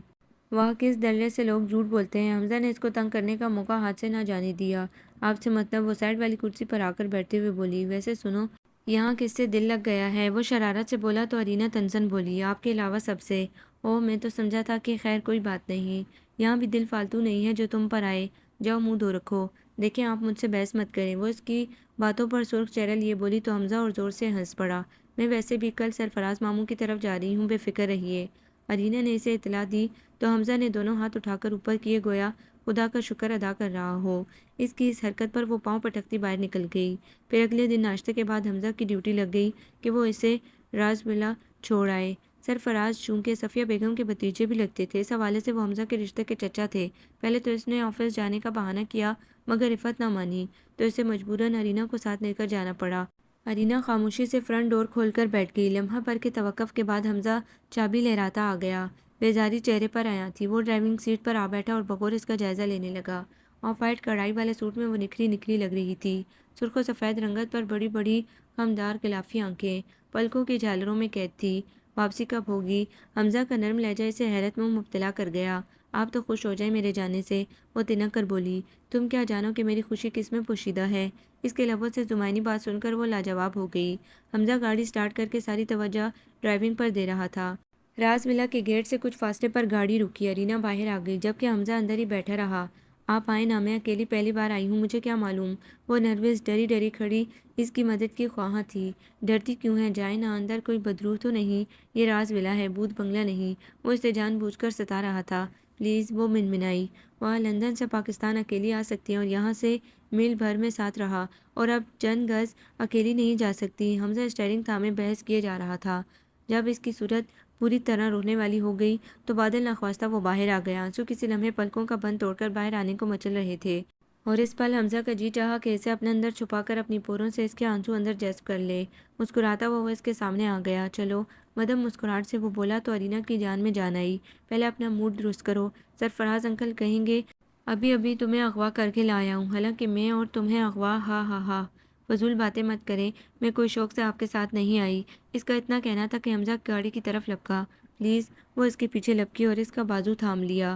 واہ کس دلے سے لوگ جھوٹ بولتے ہیں۔ حمزہ نے اس کو تنگ کرنے کا موقع ہاتھ سے نہ جانے دیا۔ آپ سے مطلب؟ وہ سائڈ والی کرسی پر آ کر بیٹھتے ہوئے بولی۔ ویسے سنو، یہاں کس سے دل لگ گیا ہے؟ وہ شرارت سے بولا تو ارینا تنزن بولی آپ کے علاوہ سب سے۔ اوہ میں تو سمجھا تھا کہ خیر کوئی بات نہیں، یہاں بھی دل فالتو نہیں ہے جو تم پر آئے، جاؤ منہ دھو رکھو۔ دیکھیں آپ مجھ سے بحث مت کریں۔ وہ اس کی باتوں پر سرخ چہرہ لیے بولی تو حمزہ اور زور سے ہنس پڑا۔ میں ویسے بھی کل سرفراز ماموں کی طرف جا رہی ہوں، بے فکر رہیے۔ ارینا نے اسے اطلاع دی تو حمزہ نے دونوں ہاتھ اٹھا کر اوپر کیے گویا خدا کا شکر ادا کر رہا ہو۔ اس کی اس حرکت پر وہ پاؤں پٹکتی باہر نکل گئی۔ پھر اگلے دن ناشتے کے بعد حمزہ کی ڈیوٹی لگ گئی کہ وہ اسے راز ولا چھوڑ آئے۔ سرفراز چونکہ صفیہ بیگم کے بھتیجے بھی لگتے تھے، اس حوالے سے وہ حمزہ کے رشتے کے چچا تھے۔ پہلے تو اس نے آفس جانے کا بہانہ کیا مگر عفت نہ مانی تو اسے مجبوراً ارینا کو ساتھ لے کر جانا پڑا۔ ارینا خاموشی سے فرنٹ ڈور کھول کر بیٹھ گئی۔ لمحہ بھر کے توقف کے بعد حمزہ چابی لہراتا آ گیا۔ بیزاری چہرے پر عیاں تھی۔ وہ ڈرائیونگ سیٹ پر آ بیٹھا اور بغور اس کا جائزہ لینے لگا۔ آف وائٹ کڑھائی والے سوٹ میں وہ نکھری نکھری لگ رہی تھی۔ سرخ و سفید رنگت پر بڑی بڑی خمدار غلافی آنکھیں پلکوں کی جھالروں میں قید تھی۔ واپسی کب ہوگی؟ حمزہ کا نرم لہجہ اسے حیرت میں مبتلا کر گیا۔ آپ تو خوش ہو جائیں میرے جانے سے، وہ تنک کر بولی۔ تم کیا جانو کہ میری خوشی کس میں پوشیدہ ہے؟ اس کے لبوں سے زمینی بات سن کر وہ لاجواب ہو گئی۔ حمزہ گاڑی سٹارٹ کر کے ساری توجہ ڈرائیونگ پر دے رہا تھا۔ راز ولا کے گیٹ سے کچھ فاصلے پر گاڑی رکی۔ ارینا باہر آ گئی جبکہ حمزہ اندر ہی بیٹھا رہا۔ آپ آئے نا، میں اکیلی پہلی بار آئی ہوں، مجھے کیا معلوم؟ وہ نروس ڈری ڈری کھڑی اس کی مدد کی خواہاں تھی۔ ڈرتی کیوں ہے؟ جائیں نا اندر، کوئی بدروح تو نہیں؟ یہ راز ولا ہے، بھوت بنگلہ نہیں۔ وہ اسے جان بوجھ کر ستا رہا تھا۔ پلیز، وہ منمنائی۔ وہاں لندن سے پاکستان اکیلی آ سکتی ہیں اور یہاں سے میل بھر میں ساتھ رہا اور اب چند گز اکیلی نہیں جا سکتی۔ حمزہ اسٹیئرنگ تھامے بحث کیے جا رہا تھا۔ جب اس کی صورت پوری طرح رونے والی ہو گئی تو بادل نخواستہ وہ باہر آ گیا۔ آنسو کسی لمحے پلکوں کا بند توڑ کر باہر آنے کو مچل رہے تھے اور اس پل حمزہ کا جی چاہا کہ اسے اپنے اندر چھپا کر اپنی پوروں سے اس کے آنسو اندر جذب کر لے۔ مسکراتا وہ اس کے سامنے آ گیا۔ چلو، مدھم مسکراہٹ سے وہ بولا تو ارینا کی جان میں جان آئی۔ پہلے اپنا موڈ درست کرو، سرفراز انکل کہیں گے ابھی ابھی تمہیں اغوا کر کے لایا ہوں، حالانکہ میں اور تمہیں اغوا ہا ہا ہا۔ فضول باتیں مت کریں، میں کوئی شوق سے آپ کے ساتھ نہیں آئی۔ اس کا اتنا کہنا تھا کہ حمزہ گاڑی کی طرف لپکا۔ پلیز، وہ اس کے پیچھے لپکی اور اس کا بازو تھام لیا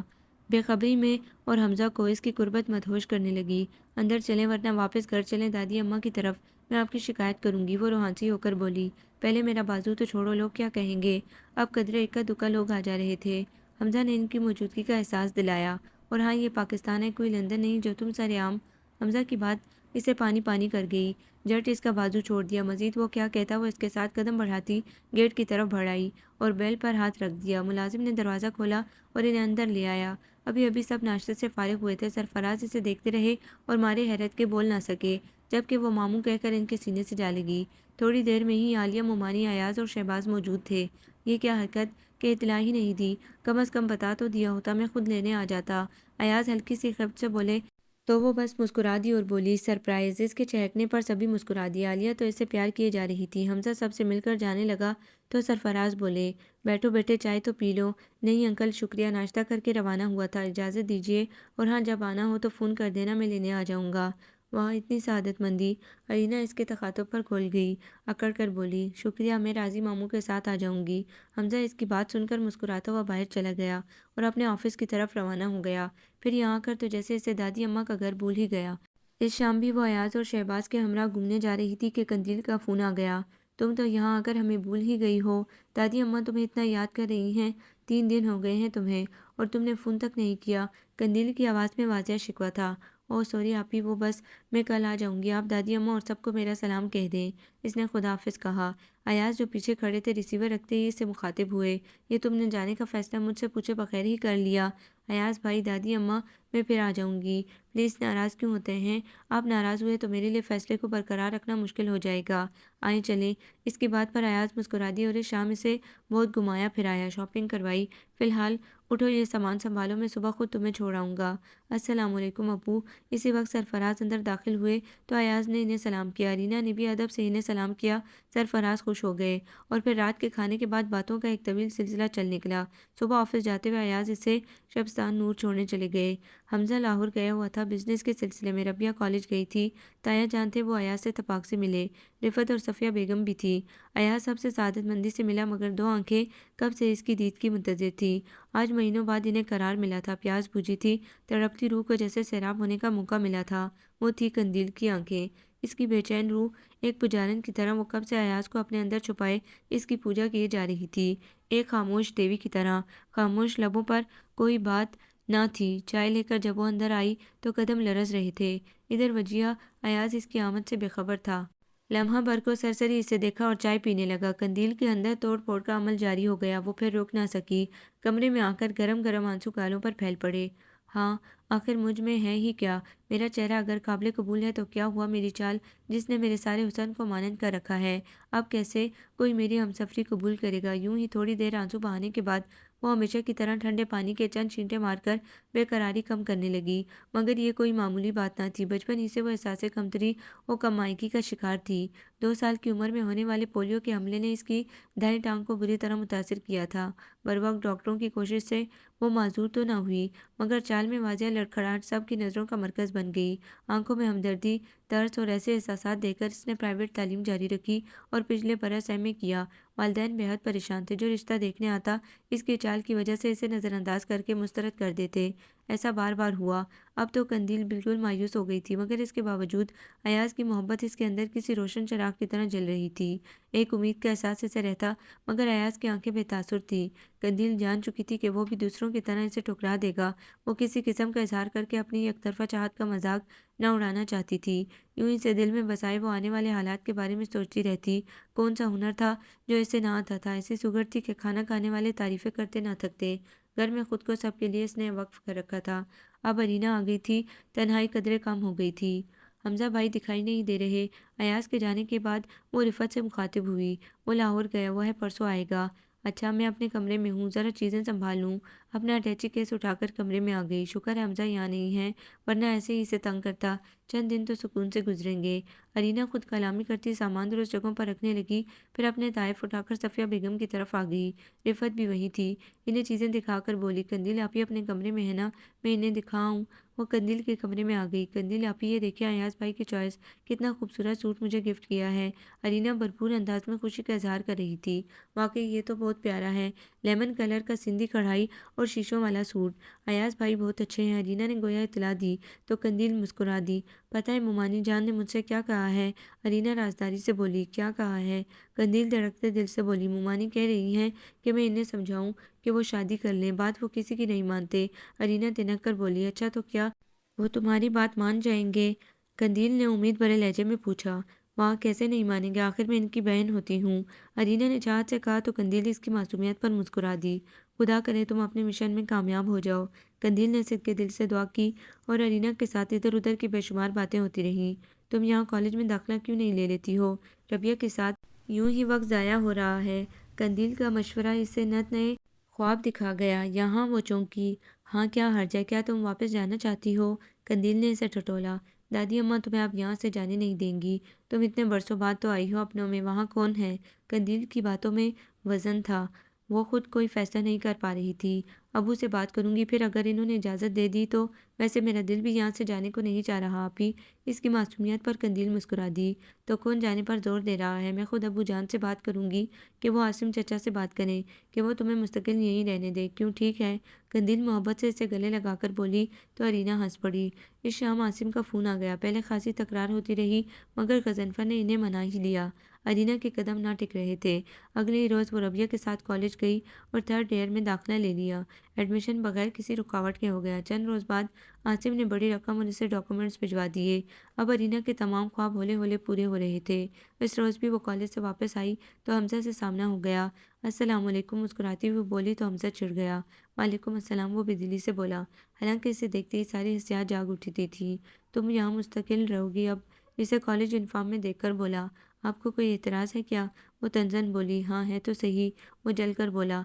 بے خبری میں اور حمزہ کو اس کی قربت مدہوش کرنے لگی۔ اندر چلیں ورنہ واپس گھر چلیں دادی اماں کی طرف، میں آپ کی شکایت کروں گی، وہ روحانسی ہو کر بولی۔ پہلے میرا بازو تو چھوڑو، لوگ کیا کہیں گے؟ اب قدرے اکا دکا لوگ آ جا رہے تھے۔ حمزہ نے ان کی موجودگی کا احساس دلایا۔ اور ہاں یہ پاکستان ہے، کوئی لندن نہیں جو تم سر عام۔ حمزہ کی بات اسے پانی پانی کر گئی۔ جٹ اس کا بازو چھوڑ دیا۔ مزید وہ کیا کہتا وہ اس کے ساتھ قدم بڑھاتی گیٹ کی طرف بڑھ آئی اور بیل پر ہاتھ رکھ دیا۔ ملازم نے دروازہ کھولا اور انہیں اندر لے آیا۔ ابھی ابھی سب ناشتے سے فارغ ہوئے تھے۔ سرفراز اسے دیکھتے رہے اور مارے حیرت کے بول نہ سکے، جبکہ وہ ماموں کہہ کر ان کے سینے سے جا لگی۔ تھوڑی دیر میں ہی عالیہ، مومانی، ایاز اور شہباز موجود تھے۔ یہ کیا حرکت کہ اطلاع ہی نہیں دی، کم از کم بتا تو دیا ہوتا، میں خود لینے آ جاتا۔ ایاز ہلکی سی خفت سے بولے تو وہ بس مسکرا دی اور بولی سرپرائز۔ اس کے چہکنے پر سبھی مسکرا دی۔ عالیہ تو اس سے پیار کیے جا رہی تھی۔ حمزہ سب سے مل کر جانے لگا تو سرفراز بولے بیٹھو بیٹے، چائے تو پی لو۔ نہیں انکل شکریہ، ناشتہ کر کے روانہ ہوا تھا، اجازت دیجیے، اور ہاں جب آنا ہو تو فون کر دینا، میں لینے آ جاؤں گا۔ وہاں اتنی سعادت مندی! ارینا اس کے تخاطب پر کھول گئی، اکڑ کر بولی شکریہ، میں راضی ماموں کے ساتھ آ جاؤں گی۔ حمزہ اس کی بات سن کر مسکراتا ہوا باہر چلا گیا اور اپنے آفس کی طرف روانہ ہو گیا۔ پھر یہاں آ کر تو جیسے اسے دادی اماں کا گھر بھول ہی گیا۔ اس شام بھی وہ ایاز اور شہباز کے ہمراہ گھومنے جا رہی تھی کہ قندیل کا فون آ گیا۔ تم تو یہاں آ کر ہمیں بھول ہی گئی ہو، دادی اماں تمہیں اتنا یاد کر رہی ہیں، 3 دن ہو گئے ہیں تمہیں، اور تم نے فون تک نہیں کیا۔ قندیل کی آواز میں واضح شکوہ تھا۔ اوہ سوری آپی، وہ بس میں کل آ جاؤں گی، آپ دادی اماں اور سب کو میرا سلام کہہ دیں۔ اس نے خدا حافظ کہا۔ ایاز جو پیچھے کھڑے تھے ریسیور رکھتے ہی اس سے مخاطب ہوئے، یہ تم نے جانے کا فیصلہ مجھ سے پوچھے بغیر ہی کر لیا؟ ایاز بھائی، دادی اماں میں پھر آ جاؤں گی، پلیز ناراض کیوں ہوتے ہیں؟ آپ ناراض ہوئے تو میرے لیے فیصلے کو برقرار رکھنا مشکل ہو جائے گا، آئیں چلیں۔ اس کی بات پر ایاز مسکرا دی اور اس شام اسے بہت گھمایا پھرایا، شاپنگ کروائی۔ فی الحال اٹھو، یہ سامان سنبھالو، میں صبح خود تمہیں چھوڑ آؤں گا۔ السلام علیکم ابو۔ اسی وقت سرفراز اندر داخل ہوئے تو ایاز نے انہیں سلام کیا، ارینا نے بھی ادب سے انہیں سلام کیا۔ سرفراز خوش ہو گئے اور پھر رات کے کھانے کے بعد باتوں کا ایک طویل سلسلہ چل نکلا۔ صبح آفس جاتے ہوئے ایاز اسے شبستان نور چھوڑنے چلے گئے۔ حمزہ لاہور گیا ہوا تھا بزنس کے سلسلے میں، ربیہ کالج گئی تھی، تایا جان تھے وہ ایاز سے اتفاق سے ملے، رفعت اور صفیہ بیگم بھی تھی۔ ایاز سب سے سعادت مندی سے ملا، مگر دو آنکھیں کب سے اس کی دید کی منتظر تھی۔ آج مہینوں بعد انہیں قرار ملا تھا، پیاس بجھی تھی، تڑپتی روح کو جیسے سیراب ہونے کا موقع ملا تھا۔ وہ تھی قندیل کی آنکھیں، اس کی بے چین روح ایک پجارن کی طرح، وہ کب سے ایاز کو اپنے اندر چھپائے اس کی پوجا کیے جا رہی تھی، ایک خاموش دیوی کی طرح۔ خاموش لبوں پر کوئی بات نہ تھی۔ چائے لے کر جب وہ اندر آئی تو قدم لرز رہے تھے۔ ادھر وجیہ ایاز اس کی آمد سے بے خبر تھا۔ لمحہ بھر کو سرسری اسے دیکھا اور چائے پینے لگا۔ قندیل کے اندر توڑ پھوڑ کا عمل جاری ہو گیا، وہ پھر رک نہ سکی، کمرے میں آ کر گرم گرم آنسو گالوں پر پھیل پڑے۔ ہاں آخر مجھ میں ہے ہی کیا؟ میرا چہرہ اگر قابل قبول ہے تو کیا ہوا میری چال جس نے میرے سارے حسن کو مانند کر رکھا ہے؟ اب کیسے کوئی میری ہمسفری قبول کرے گا؟ یوں ہی تھوڑی دیر آنسو بہانے کے بعد وہ ہمیشہ کی طرح ٹھنڈے پانی کے چند چھینٹے مار کر بے قراری کم کرنے لگی۔ مگر یہ کوئی معمولی بات نہ تھی، بچپن ہی سے وہ احساس کمتری اور کم مائگی کا شکار تھی۔ 2 سال کی عمر میں ہونے والے پولیو کے حملے نے اس کی دائیں ٹانگ کو بری طرح متاثر کیا تھا۔ بروقت ڈاکٹروں کی کوشش سے وہ معذور تو نہ ہوئی، مگر چال میں واضح لڑکھڑاہٹ سب کی نظروں کا مرکز بن گئی۔ آنکھوں میں ہمدردی، ترس اور ایسے احساسات دے کر اس نے پرائیویٹ تعلیم جاری رکھی اور پچھلے برس ایم اے کیا۔ والدین بے حد پریشان تھے، جو رشتہ دیکھنے آتا اس کی چال کی وجہ سے اسے نظر انداز کر کے مسترد کر دیتے۔ ایسا بار بار ہوا۔ اب تو قندیل بالکل مایوس ہو گئی تھی، مگر اس کے باوجود ایاز کی محبت اس کے اندر کسی روشن چراغ کی طرح جل رہی تھی۔ ایک امید کا احساس اسے رہتا، مگر ایاز کی آنکھیں بے تاثر تھیں۔ قندیل جان چکی تھی کہ وہ بھی دوسروں کی طرح اسے ٹھکرا دے گا۔ وہ کسی قسم کا اظہار کر کے اپنی یک طرفہ چاہت کا مذاق نہ اڑانا چاہتی تھی۔ یوں ہی سے دل میں بسائے وہ آنے والے حالات کے بارے میں سوچتی رہتی۔ کون سا ہنر تھا جو اسے نہ آتا تھا؟ ایسی سگر تھی کہ کھانا کھانے والے تعریفیں کرتے نہ تھکتے۔ گھر میں خود کو سب کے لیے اس نے وقف کر رکھا تھا۔ اب ارینا آ گئی تھی، تنہائی قدرے کم ہو گئی تھی۔ حمزہ بھائی دکھائی نہیں دے رہے؟ ایاز کے جانے کے بعد وہ رفعت سے مخاطب ہوئی۔ وہ لاہور گیا ہوا ہے، پرسوں آئے گا۔ اچھا، میں اپنے کمرے میں ہوں، ذرا چیزیں سنبھال لوں۔ اپنا اٹیچی کیس اٹھا کر کمرے میں آ گئی۔ شکر ہے حمزہ یہاں نہیں ہے، ورنہ ایسے ہی اسے تنگ کرتا۔ چند دن تو سکون سے گزریں گے۔ ارینا خود کلامی کرتی سامان درست جگہوں پر رکھنے لگی، پھر اپنے تحائف اٹھا کر صفیہ بیگم کی طرف آ گئی۔ رفعت بھی وہیں تھی، انہیں چیزیں دکھا کر بولی قندیل آپی اپنے کمرے میں ہے نا، میں انہیں دکھاؤں؟ وہ قندیل کے کمرے میں آ گئی۔ قندیل آپی یہ دیکھیں ایاز بھائی کی چوائس، کتنا خوبصورت سوٹ مجھے گفٹ کیا ہے۔ ارینا بھرپور انداز میں خوشی کا اظہار کر رہی تھی۔ واقعی یہ تو بہت پیارا ہے، لیمن کلر کا سندھی کڑھائی اور شیشوں والا سوٹ۔ ایاز بھائی بہت اچھے ہیں، ارینا نے گویا اطلاع دی تو قندیل مسکرا دی۔ پتہ ہے مومانی جان نے مجھ سے کیا کہا ہے؟ ارینا رازداری سے بولی۔ کیا کہا ہے؟ قندیل دھڑکتے دل سے بولی۔ مومانی کہہ رہی ہیں کہ میں انہیں سمجھاؤں کہ وہ شادی کر لیں، بات وہ کسی کی نہیں مانتے۔ ارینا تنک کر بولی۔ اچھا تو کیا وہ تمہاری بات مان جائیں گے؟ قندیل نے امید بھرے لہجے میں پوچھا۔ واہ، کیسے نہیں مانیں گے، آخر میں ان کی بہن ہوتی ہوں، ارینا نے چاہت سے کہا تو قندیل اس کی معصومیت پر مسکرا دی۔ خدا کرے تم اپنے مشن میں کامیاب ہو جاؤ۔ قندیل نے صدق کے دل سے دعا کی اور ارینا کے ساتھ ادھر ادھر کی بے شمار باتیں ہوتی رہیں۔ تم یہاں کالج میں داخلہ کیوں نہیں لے لیتی ہو؟ ربیہ کے ساتھ یوں ہی وقت ضائع ہو رہا ہے۔ قندیل کا مشورہ اس سے نت نئے خواب دکھا گیا۔ یہاں وہ چونکی۔ ہاں کیا حرج ہے؟ کیا تم واپس جانا چاہتی ہو؟ قندیل نے اسے ٹٹولا۔ دادی اماں تمہیں اب یہاں سے جانے نہیں دیں گی۔ تم اتنے برسوں بعد تو آئی ہو اپنوں میں، وہاں کون ہے؟ قندیل کی باتوں میں وزن تھا، وہ خود کوئی فیصلہ نہیں کر پا رہی تھی۔ ابو سے بات کروں گی، پھر اگر انہوں نے اجازت دے دی تو۔ ویسے میرا دل بھی یہاں سے جانے کو نہیں چاہ رہا آپی۔ اس کی معصومیت پر قندیل مسکرا دی۔ تو کون جانے پر زور دے رہا ہے؟ میں خود ابو جان سے بات کروں گی کہ وہ عاصم چچا سے بات کریں کہ وہ تمہیں مستقل یہیں رہنے دے، کیوں ٹھیک ہے؟ قندیل محبت سے اسے گلے لگا کر بولی تو ارینا ہنس پڑی۔ اس شام عاصم کا فون آ گیا۔ پہلے خاصی تکرار ہوتی رہی مگر غضنفر نے انہیں منا ہی لیا۔ ارینا کے قدم نہ ٹک رہے تھے۔ اگلے ہی روز وہ ربیہ کے ساتھ کالج گئی اور تھرڈ ایئر میں داخلہ لے لیا۔ ایڈمیشن بغیر کسی رکاوٹ کے ہو گیا۔ چند روز بعد عاصم نے بڑی رقم اور اسے ڈاکومنٹس بھجوا دیے۔ اب ارینا کے تمام خواب ہولے ہولے پورے ہو رہے تھے۔ اس روز بھی وہ کالج سے واپس آئی تو حمزہ سے سامنا ہو گیا۔ السلام علیکم مسکراتی ہوئی بولی تو حمزہ چڑ گیا۔ وعلیکم السلام، وہ بے دلی سے بولا، حالانکہ اسے دیکھتے ہی ساری حسیات جاگ اٹھتی تھی۔ تم یہاں مستقل رہو گی اب؟ اسے کالج یونیفارم میں دیکھ کر بولا۔ آپ کو کوئی اعتراض ہے کیا؟ وہ تنزن بولی، ہاں ہے تو صحیح۔ وہ جل کر بولا،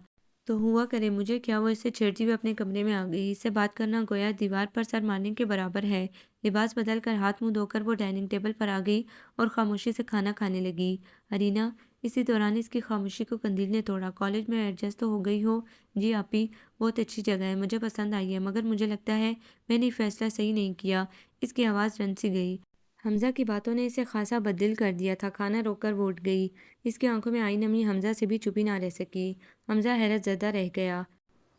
تو ہوا کرے مجھے کیا؟ وہ اسے چھیڑتی ہوئے اپنے کمرے میں آ گئی۔ اس سے بات کرنا گویا دیوار پر سر مارنے کے برابر ہے۔ لباس بدل کر ہاتھ منہ دھو کر وہ ڈائننگ ٹیبل پر آ گئی اور خاموشی سے کھانا کھانے لگی۔ ارینا، اسی دوران اس کی خاموشی کو قندیل نے توڑا۔ کالج میں ایڈجسٹ تو ہو گئی ہو؟ جی آپی، بہت اچھی جگہ ہے، مجھے پسند آئی ہے، مگر مجھے لگتا ہے میں نے فیصلہ صحیح نہیں کیا۔ اس کی آواز رن سی گئی۔ حمزہ کی باتوں نے اسے خاصا بددل کر دیا تھا۔ کھانا روک کر وہ اٹھ گئی۔ اس کی آنکھوں میں آئی نمی حمزہ سے بھی چھپی نہ رہ سکی۔ حمزہ حیرت زدہ رہ گیا۔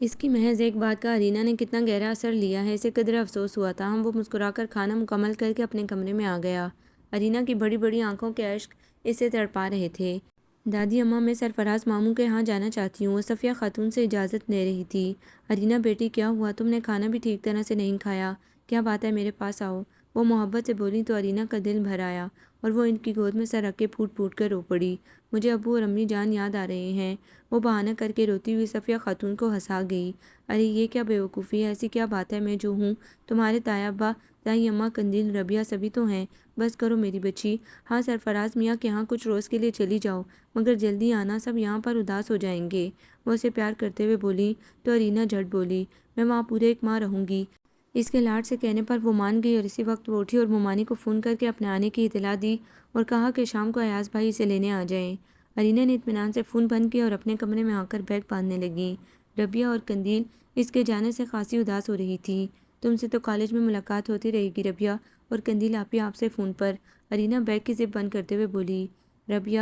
اس کی محض ایک بات کا ارینا نے کتنا گہرا اثر لیا ہے، اسے قدر افسوس ہوا تھا۔ وہ مسکرا کر کھانا مکمل کر کے اپنے کمرے میں آ گیا۔ ارینا کی بڑی بڑی آنکھوں کے اشک اسے تڑپا رہے تھے۔ دادی اماں، میں سرفراز ماموں کے ہاں جانا چاہتی ہوں۔ وہ صفیہ خاتون سے اجازت لے رہی تھی۔ ارینا بیٹی کیا ہوا؟ تم نے کھانا بھی ٹھیک طرح سے نہیں کھایا۔ کیا بات ہے، میرے پاس آؤ۔ وہ محبت سے بولی تو ارینا کا دل بھر آیا اور وہ ان کی گود میں سر رکھ کے پھوٹ پھوٹ کر رو پڑی۔ مجھے ابو اور امی جان یاد آ رہے ہیں۔ وہ بہانہ کر کے روتی ہوئی صفیہ خاتون کو ہنسا گئی۔ ارے یہ کیا بیوقوفی ہے، ایسی کیا بات ہے، میں جو ہوں، تمہارے تایا ابا، دائی اماں، قندیل، ربیہ سبھی تو ہیں۔ بس کرو میری بچی۔ ہاں سرفراز میاں کے ہاں کچھ روز کے لیے چلی جاؤ، مگر جلدی آنا، سب یہاں پر اداس ہو جائیں گے۔ وہ اسے پیار کرتے ہوئے بولی تو ارینا جھٹ بولی، میں وہاں پورے ایک ماہ رہوں گی۔ اس کے لاڈ سے کہنے پر وہ مان گئی اور اسی وقت وہ اٹھی اور مومانی کو فون کر کے اپنے آنے کی اطلاع دی اور کہا کہ شام کو ایاز بھائی اسے لینے آ جائیں۔ ارینا نے اطمینان سے فون بند کیا اور اپنے کمرے میں آ کر بیگ باندھنے لگی۔ ربیہ اور قندیل اس کے جانے سے خاصی اداس ہو رہی تھی۔ تم سے تو کالج میں ملاقات ہوتی رہے گی ربیہ، اور قندیل آپی آپ سے فون پر۔ ارینا بیگ کی زپ بند کرتے ہوئے بولی۔ ربیہ،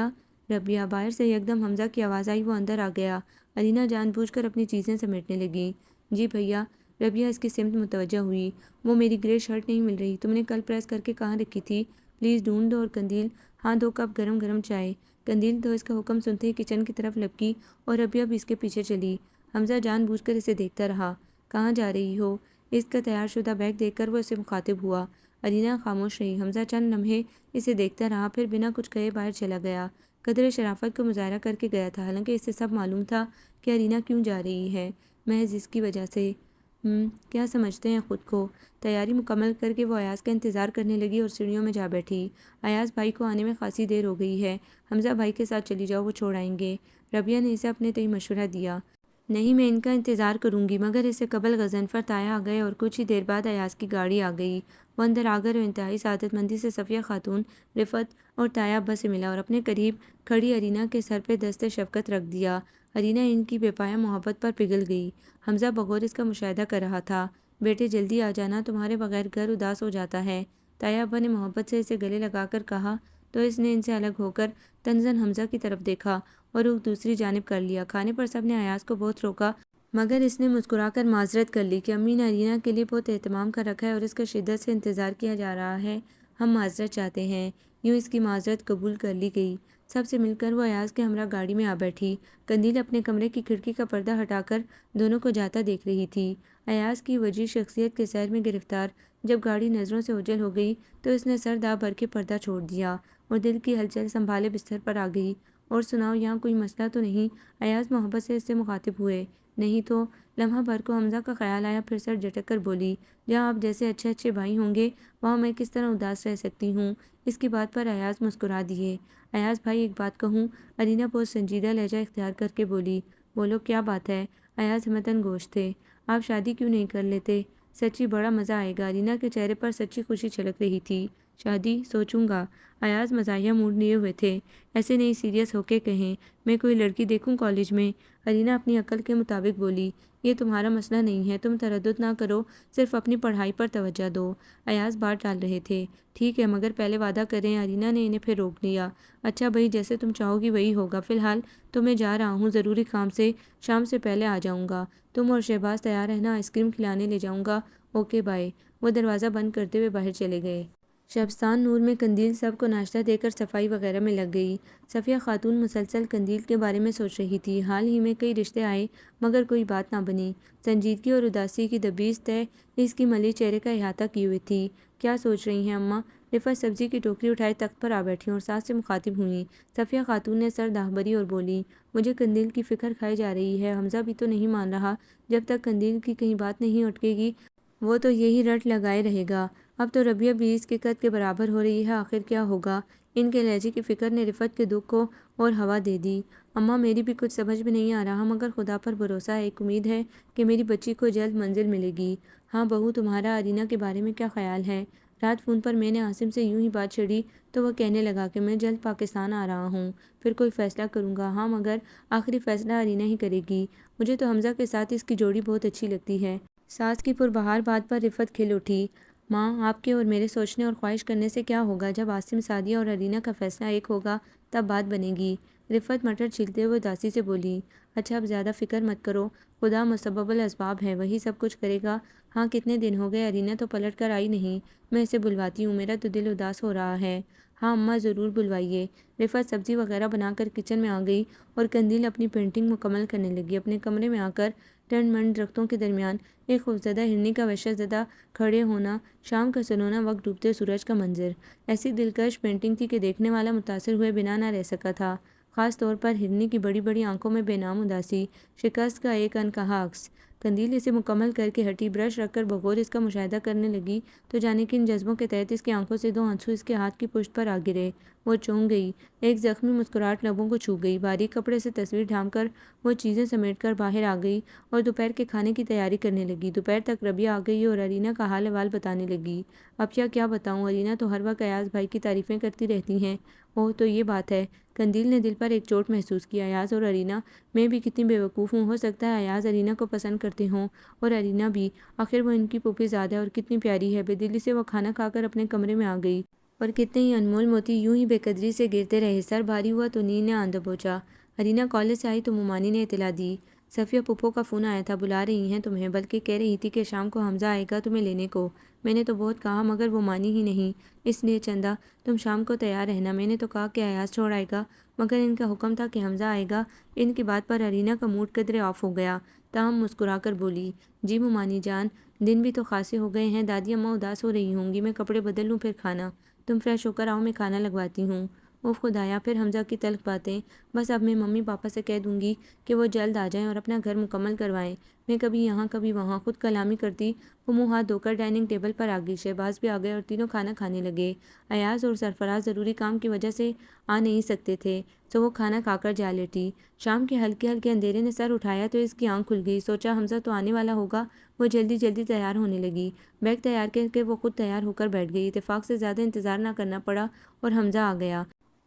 ربیہ، باہر سے یکدم حمزہ کی آواز آئی، وہ اندر آ گیا۔ ارینا جان بوجھ کر اپنی چیزیں سمیٹنے لگی۔ جی بھیا۔ ربیہ اس کی سمت متوجہ ہوئی۔ وہ میری گرے شرٹ نہیں مل رہی، تم نے کل پریس کر کے کہاں رکھی تھی؟ پلیز ڈھونڈ دو۔ اور قندیل، ہاں 2 کپ گرم گرم چائے۔ قندیل تو اس کا حکم سنتے ہی کچن کی طرف لپکی اور ربیہ بھی اس کے پیچھے چلی۔ حمزہ جان بوجھ کر اسے دیکھتا رہا۔ کہاں جا رہی ہو؟ اس کا تیار شدہ بیگ دیکھ کر وہ اسے مخاطب ہوا۔ ارینا خاموش رہی۔ حمزہ چند لمحے اسے دیکھتا رہا، پھر بنا کچھ کہے باہر چلا گیا۔ قدر شرافت کا مظاہرہ کر کے گیا تھا، حالانکہ اسے سب معلوم تھا کہ ارینا کیوں جا رہی ہے، محض اس کی وجہ سے۔ کیا سمجھتے ہیں خود کو؟ تیاری مکمل کر کے وہ ایاز کا انتظار کرنے لگی اور سیڑھیوں میں جا بیٹھی۔ ایاز بھائی کو آنے میں خاصی دیر ہو گئی ہے، حمزہ بھائی کے ساتھ چلی جاؤ، وہ چھوڑ آئیں گے۔ ربیہ نے اسے اپنے تئیں مشورہ دیا۔ نہیں، میں ان کا انتظار کروں گی۔ مگر اس سے قبل غضنفر تایا آ گئے اور کچھ ہی دیر بعد ایاز کی گاڑی آ گئی۔ وہ اندر آ کر انتہائی سعادت مندی سے صفیہ خاتون، رفعت اور تایا ابا سے ملا اور اپنے قریب کھڑی ارینا کے سر پہ دست شفقت رکھ دیا۔ ارینا ان کی بے پایہ محبت پر پگھل گئی۔ حمزہ بغور اس کا مشاہدہ کر رہا تھا۔ بیٹے جلدی آ جانا، تمہارے بغیر گھر اداس ہو جاتا ہے، تایا ابا نے محبت سے اسے گلے لگا کر کہا تو اس نے ان سے الگ ہو کر تنزن حمزہ کی طرف دیکھا اور رخ دوسری جانب کر لیا۔ کھانے پر سب نے ایاز کو بہت روکا مگر اس نے مسکرا کر معذرت کر لی کہ امی نے ارینا کے لیے بہت اہتمام کر رکھا ہے اور اس کا شدت سے انتظار کیا جا رہا ہے، ہم معذرت چاہتے ہیں۔ یوں اس کی معذرت قبول کر لی گئی۔ سب سے مل کر وہ ایاز کے ہمراہ گاڑی میں آ بیٹھی۔ قندیل اپنے کمرے کی کھڑکی کا پردہ ہٹا کر دونوں کو جاتا دیکھ رہی تھی۔ ایاز کی وجیح شخصیت کے سیر میں گرفتار جب گاڑی نظروں سے اوجھل ہو گئی تو اس نے سر داب بھر کے پردہ چھوڑ دیا اور دل کی ہلچل سنبھالے بستر پر آ گئی۔ اور سناؤ، یہاں کوئی مسئلہ تو نہیں؟ ایاز محبت سے اس سے مخاطب ہوئے۔ نہیں تو؟ لمحہ بھر کو حمزہ کا خیال آیا، پھر سر جھٹک کر بولی، جہاں آپ جیسے اچھے اچھے بھائی ہوں گے وہاں میں کس طرح اداس رہ سکتی ہوں؟ اس کی بات پر ایاز مسکرا دیے۔ ایاز بھائی ایک بات کہوں؟ ارینا بہت سنجیدہ لہجہ اختیار کر کے بولی۔ بولو کیا بات ہے؟ ایاز ہمتاً گوش تھے۔ آپ شادی کیوں نہیں کر لیتے؟ سچی بڑا مزہ آئے گا۔ ارینا کے چہرے پر سچی خوشی چھلک رہی تھی۔ شادی سوچوں گا۔ ایاز مزاحیہ موڈ لیے ہوئے تھے۔ ایسے نہیں، سیریس ہو کے کہیں، میں کوئی لڑکی دیکھوں کالج میں؟ ارینا اپنی عقل کے مطابق بولی، یہ تمہارا مسئلہ نہیں ہے، تم تردد نہ کرو، صرف اپنی پڑھائی پر توجہ دو۔ ایاز بات ڈال رہے تھے۔ ٹھیک ہے، مگر پہلے وعدہ کریں۔ ارینا نے انہیں پھر روک لیا۔ اچھا بھائی، جیسے تم چاہو گی وہی ہوگا، فی الحال تو میں جا رہا ہوں ضروری کام سے، شام سے پہلے آ جاؤں گا۔ تم اور شہباز تیار رہنا، آئس کریم کھلانے لے جاؤں گا۔ Okay bye. وہ دروازہ بند کرتے ہوئے باہر چلے گئے۔ شبستان نور میں قندیل سب کو ناشتہ دے کر صفائی وغیرہ میں لگ گئی۔ صفیہ خاتون مسلسل قندیل کے بارے میں سوچ رہی تھی۔ حال ہی میں کئی رشتے آئے مگر کوئی بات نہ بنی۔ سنجیدگی اور اداسی کی دبیج طے اس کی ملی چہرے کا احاطہ کی ہوئی تھی۔ کیا سوچ رہی ہیں اماں؟ رفعت سبزی کی ٹوکری اٹھائے تخت پر آ بیٹھی اور ساس سے مخاطب ہوئیں۔ صفیہ خاتون نے سر داہ بری اور بولی، مجھے قندیل کی فکر کھائی جا رہی ہے۔ حمزہ بھی تو نہیں مان رہا، جب تک قندیل کی کہیں بات نہیں اٹکے گی وہ تو یہی رٹ لگائے رہے گا۔ اب تو ربیہ بھی اس کے قد کے برابر ہو رہی ہے، آخر کیا ہوگا؟ ان کے لہجے کی فکر نے رفعت کے دکھ کو اور ہوا دے دی۔ اماں میری بھی کچھ سمجھ میں نہیں آ رہا، مگر خدا پر بھروسہ ہے، ایک امید ہے کہ میری بچی کو جلد منزل ملے گی۔ ہاں بہو، تمہارا ارینا کے بارے میں کیا خیال ہے؟ رات فون پر میں نے عاصم سے یوں ہی بات چھڑی تو وہ کہنے لگا کہ میں جلد پاکستان آ رہا ہوں، پھر کوئی فیصلہ کروں گا۔ ہاں مگر آخری فیصلہ ارینا ہی کرے گی۔ مجھے تو حمزہ کے ساتھ اس کی جوڑی بہت اچھی لگتی ہے۔ ساس کی پربہار بات پر رفعت کھل اٹھی۔ ماں، آپ کے اور میرے سوچنے اور خواہش کرنے سے کیا ہوگا؟ جب عاصم، سعدیہ اور ارینا کا فیصلہ ایک ہوگا تب بات بنے گی۔ رفعت مٹر چھیلتے ہوئے اداسی سے بولی، اچھا اب زیادہ فکر مت کرو، خدا مسبب الاسباب ہے، وہی سب کچھ کرے گا۔ ہاں کتنے دن ہو گئے ارینا تو پلٹ کر آئی نہیں، میں اسے بلواتی ہوں، میرا تو دل اداس ہو رہا ہے۔ ہاں اماں ضرور بلوائیے۔ رفعت سبزی وغیرہ بنا کر کچن میں آ گئی اور قندیل اپنی پینٹنگ مکمل کرنے لگی۔ اپنے کمرے میں آ کر ٹنڈ منڈ درختوں کے درمیان ایک خوفزدہ ہرنی کا وحشت زدہ کھڑے ہونا، شام کا سنونا وقت ڈوبتے سورج کا منظر، ایسی دلکش پینٹنگ تھی کہ دیکھنے والا متاثر ہوئے بنا نہ رہ سکا تھا، خاص طور پر ہرنی کی بڑی بڑی آنکھوں میں بے نام اداسی، شکست کا ایک انکہا عکس۔ قندیل اسے مکمل کر کے ہٹی، برش رکھ کر بغور اس کا مشاہدہ کرنے لگی تو جانے کن جذبوں کے تحت اس کی آنکھوں سے دو آنسو اس کے ہاتھ کی پشت پر آ گرے۔ وہ چونک گئی، ایک زخمی مسکراہٹ لبوں کو چھو گئی، باریک کپڑے سے تصویر ڈھانپ کر وہ چیزیں سمیٹ کر باہر آ گئی اور دوپہر کے کھانے کی تیاری کرنے لگی۔ دوپہر تک ربیہ آ گئی اور ارینا کا حال احوال بتانے لگی۔ اب کیا بتاؤں، ارینا تو ہر وقت ایاز بھائی کی تعریفیں کرتی رہتی ہیں۔ اوہ تو یہ بات ہے۔ قندیل نے دل پر ایک چوٹ محسوس کی۔ ایاز اور ارینا، میں بھی کتنی بے وقوف ہوں، ہو سکتا ہے ایاز ارینا کو پسند کرتے ہوں اور ارینا بھی، آخر وہ ان کی پھوپھی زاد ہے اور کتنی پیاری ہے۔ بے دلی سے وہ کھانا کھا کر اپنے کمرے میں آ گئی اور کتنے ہی انمول موتی یوں ہی بے قدری سے گرتے رہے۔ سر بھاری ہوا تو نیند نے آن دبوچا۔ ارینا کالج سے آئی تو مومانی نے اطلاع دی، صفیہ پھپھو کا فون آیا تھا، بلا رہی ہیں تمہیں، بلکہ کہہ رہی تھی کہ شام کو حمزہ آئے گا تمہیں لینے کو۔ میں نے تو بہت کہا مگر وہ مانی ہی نہیں، اس لیے چندہ تم شام کو تیار رہنا۔ میں نے تو کہا کہ ایاز چھوڑ آئے گا مگر ان کا حکم تھا کہ حمزہ آئے گا۔ ان کی بات پر ارینا کا موڈ قدرے آف ہو گیا، تاہم مسکرا کر بولی، جی مومانی جان، دن بھی تو خاصے ہو گئے ہیں، دادی اماں اداس ہو رہی ہوں گی، میں کپڑے بدل لوں پھر کھانا، تم فریش ہو کر آؤ میں کھانا لگواتی ہوں۔ اوف خدایا، پھر حمزہ کی تلخ باتیں، بس اب میں ممی پاپا سے کہہ دوں گی کہ وہ جلد آ جائیں اور اپنا گھر مکمل کروائیں۔ میں کبھی یہاں کبھی وہاں خود کلامی کرتی وہ منہ ہاتھ دھو کر ڈائننگ ٹیبل پر آ گئی۔ شہباز بھی آ گئے اور تینوں کھانا کھانے لگے۔ ایاز اور سرفراز ضروری کام کی وجہ سے آ نہیں سکتے تھے سو وہ کھانا کھا کر جا لیٹی۔ شام کے ہلکے ہلکے اندھیرے نے سر اٹھایا تو اس کی آنکھ کھل گئی، سوچا حمزہ تو آنے والا ہوگا۔ وہ جلدی جلدی تیار ہونے لگی، بیگ تیار کر کے وہ خود تیار ہو کر بیٹھ گئی۔ اتفاق سے زیادہ انتظار نہ کرنا پڑا اور حمزہ آ گیا۔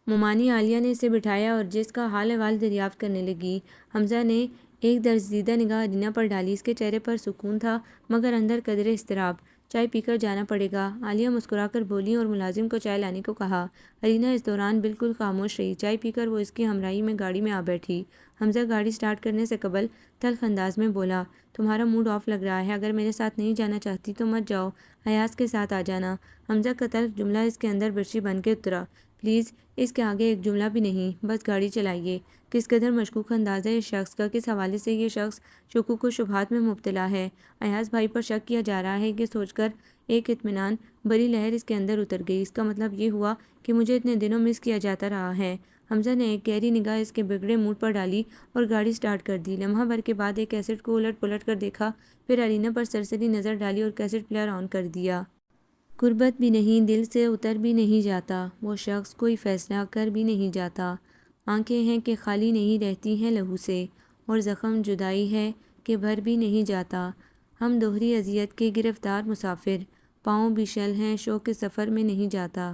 مومانی عالیہ نے اسے بٹھایا اور جس کا حال احوال دریافت کرنے لگی۔ حمزہ نے ایک درزیدہ نگاہ ارینا پر ڈالی، اس کے چہرے پر سکون تھا مگر اندر قدرے اضطراب۔ چائے پی کر جانا پڑے گا، عالیہ مسکرا کر بولی اور ملازم کو چائے لانے کو کہا۔ ارینا اس دوران بالکل خاموش رہی۔ چائے پی کر وہ اس کی ہمراہی میں گاڑی میں آ بیٹھی۔ حمزہ گاڑی سٹارٹ کرنے سے قبل تلخ انداز میں بولا، تمہارا موڈ آف لگ رہا ہے، اگر میرے ساتھ نہیں جانا چاہتی تو مت جاؤ، ایاز کے ساتھ آ جانا۔ حمزہ کا تلخ جملہ اس کے اندر برچی بن کے اترا، پلیز اس کے آگے ایک جملہ بھی نہیں، بس گاڑی چلائیے۔ کس قدر مشکوک انداز ہے اس شخص کا، کس حوالے سے یہ شخص شکوک و شبہات میں مبتلا ہے۔ ایاز بھائی پر شک کیا جا رہا ہے، یہ سوچ کر ایک اطمینان بری لہر اس کے اندر اتر گئی۔ اس کا مطلب یہ ہوا کہ مجھے اتنے دنوں مس کیا جاتا رہا ہے۔ حمزہ نے ایک گہری نگاہ اس کے بگڑے موڈ پر ڈالی اور گاڑی سٹارٹ کر دی۔ لمحہ بھر کے بعد ایک کیسٹ کو الٹ پلٹ کر دیکھا، پھر ارینا پر سرسری نظر ڈالی اور کیسٹ پلیئر آن کر دیا۔ قربت بھی نہیں، دل سے اتر بھی نہیں جاتا وہ شخص، کوئی فیصلہ کر بھی نہیں جاتا۔ آنکھیں ہیں کہ خالی نہیں رہتی ہیں لہو سے، اور زخم جدائی ہے کہ بھر بھی نہیں جاتا۔ ہم دوہری اذیت کے گرفتار مسافر، پاؤں بھی شل ہیں شوق کے سفر میں نہیں جاتا۔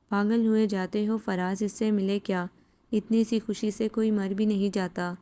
پاگل ہوئے جاتے ہو فراز، اس سے ملے کیا، اتنی سی خوشی سے کوئی مر بھی نہیں جاتا۔